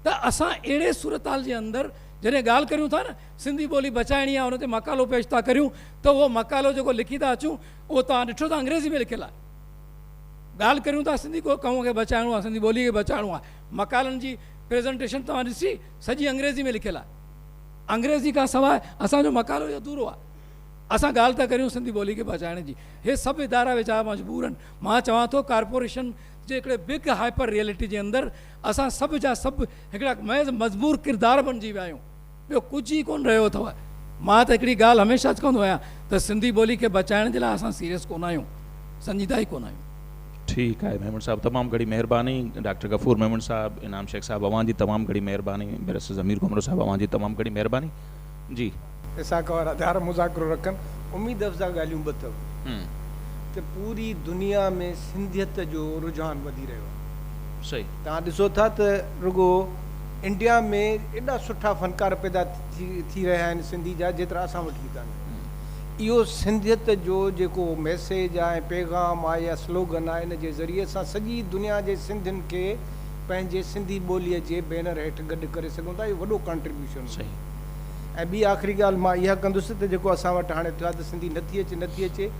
त असां अहिड़े सूरताल जे अंदरि जॾहिं ॻाल्हि करियूं था न सिंधी ॿोली बचाइणी आहे, हुन ते मकालो पेश था करियूं, त उहो मकालो जेको लिखी था अचूं उहो तव्हां ॾिठो त अंग्रेज़ी में लिखियलु आहे। ॻाल्हि करियूं था सिंधी क़ौम खे बचाइणो आहे, सिंधी ॿोली खे बचाइणो आहे, मकालनि जी प्रेज़ेंटेशन तव्हां ॾिसी सॼी अंग्रेज़ी में लिखियलु आहे। अंग्रेज़ी खां सवाइ असांजो मकालो इहो अधूरो आहे। असां ॻाल्हि था करियूं सिंधी ॿोली खे बचाइण जी। हे सभु इदारा वीचारा मजबूर आहिनि। मां चवां थो कॉर्पोरेशन जे हिकिड़े बिग हाइपर रियलिटी जे अंदरि असां सभु जा सभु हिकिड़ा महज़ मजबूर किरदार बणिजी विया आहियूं। ॿियो कुझु ई कोन रहियो अथव। मां त हिकिड़ी ॻाल्हि हमेशह चवंदो आहियां त सिंधी ॿोली खे बचाइण जे लाइ असां सीरियस कोन आहियूं, संजीदा ई कोन आहियूं। ठीकु आहे मेमन साहब, तमामु घणी महिरबानी। डॉक्टर गफ़ूर मेमन साहब, इनाम शेख साहब, अवां जी तमामु घणी महिरबानी। बैरिस्टर ज़मीर घुमरो साहब, अवां जी तमामु घणी महिरबानी। जी इसाक वारा धार मुज़ाकिरो रखनि। उम्मीद अफ़ज़ा ॻाल्हियूं ॿ अथव त पूरी दुनिया में सिंधियत जो रुझान वधी रहियो आहे। सही, तव्हां ॾिसो था त रुगो इंडिया में एॾा सुठा फ़नकार पैदा थी रहिया आहिनि सिंधी जा, जेतिरा असां वटि बि कान। इहो सिंधियत जो जेको मैसेज आहे, पैगाम आहे या स्लोगन आहे, इन जे ज़रिए सां सॼी दुनिया जे सिंधियुनि खे पंहिंजे सिंधी ॿोलीअ जे बैनर हेठि गॾु करे सघूं था। इहो वॾो कॉन्ट्रीब्यूशन। सही। ऐं ॿी आख़िरी ॻाल्हि मां इहा कंदुसि त जेको असां वटि हाणे थियो आहे त सिंधी नथी अचे,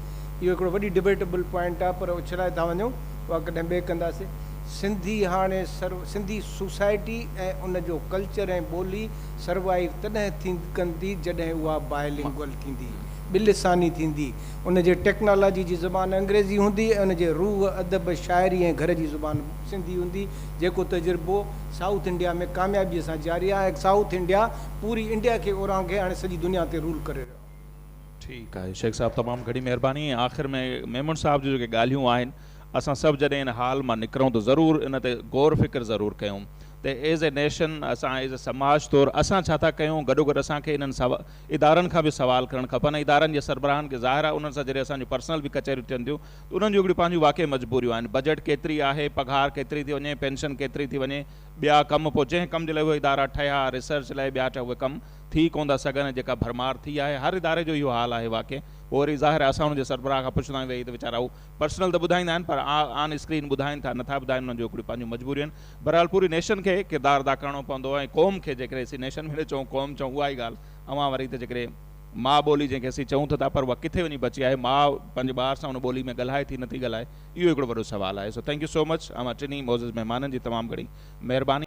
इहो हिकिड़ो वॾी डिबेटेबल पॉइंट आहे, पर उछलाए था वञूं, उहा कॾहिं ॿिए कंदासीं। सिंधी हाणे सिंधी सोसाइटी ऐं उन जो कल्चर ऐं ॿोली सर्वाइव तॾहिं कंदी जॾहिं उहा बायलिंगुअल थींदी, बिलिसानी थींदी। उन जे टेक्नोलॉजी जी ज़ुबान अंग्रेज़ी हूंदी ऐं उन जे रूह अदब शाइरी ऐं घर जी ज़ुबान सिंधी हूंदी, जेको तजुर्बो साउथ इंडिया में कामयाबीअ सां जारी आहे। साउथ इंडिया पूरी इंडिया खे ओरांगे हाणे सॼी दुनिया ते रूल करे रहियो। ठीकु आहे शेख साहब, तमामु घणी महिरबानी। आख़िर में मेमन साहब जी जेके ॻाल्हियूं आहिनि, असां सभु जॾहिं इन हाल मां निकिरूं त ज़रूरु इन ते गौर फ़िक्र ज़रूरु कयूं त एज़ ए नेशन, असां एज़ ए समाज तौरु असां छा था कयूं। गॾोगॾु असांखे इन्हनि इदारनि खां बि सवाल करणु खपनि। इदारनि जे सरबराहनि खे ज़ाहिर आहे उन्हनि सां जॾहिं असांजूं पर्सनल बि कचहरियूं थियनि थियूं त उन्हनि जूं हिकिड़ियूं पंहिंजूं वाक़ई मजबूरियूं आहिनि। बजट केतिरी आहे, पघार केतिरी थी वञे, पेंशन केतिरी थी वञे, ॿिया कम, पोइ जंहिं कम जे लाइ उहे इदारा ठहिया, रिसर्च लाइ ॿिया उहे कम थी कोन था सघनि, जेका भरमार थी आहे। हर इदारे जो इहो हाल आहे वाक़ई। पोइ वरी ज़ाहिर आहे असां हुनजे सरबराह खां पुछंदा आहियूं, वेही त वीचारा हू पर्सनल त ॿुधाईंदा आहिनि, पर ऑन स्क्रीन ॿुधाइनि था, नथा ॿुधाइनि, उन्हनि जो हिकिड़ियूं पंहिंजूं मजबूरियूं आहिनि। बहरहाल पूरी नेशन खे किरदारु अदा करिणो पवंदो ऐं क़ौम खे जेकॾहिं असीं नेशन में चऊं क़ौम चऊं उहा ई ॻाल्हि अवां वरी त जेकॾहिं माउ ॿोली जंहिंखे असीं चऊं था पर उहा किथे वञी बची आहे माउ पंहिंजे ॿार सां उन ॿोली में ॻाल्हाए थी नथी ॻाल्हाए इहो हिकिड़ो वॾो सुवालु आहे so thank you so much अवां टिनी मोज़िज़ महिमाननि जी तमामु घणी महिरबानी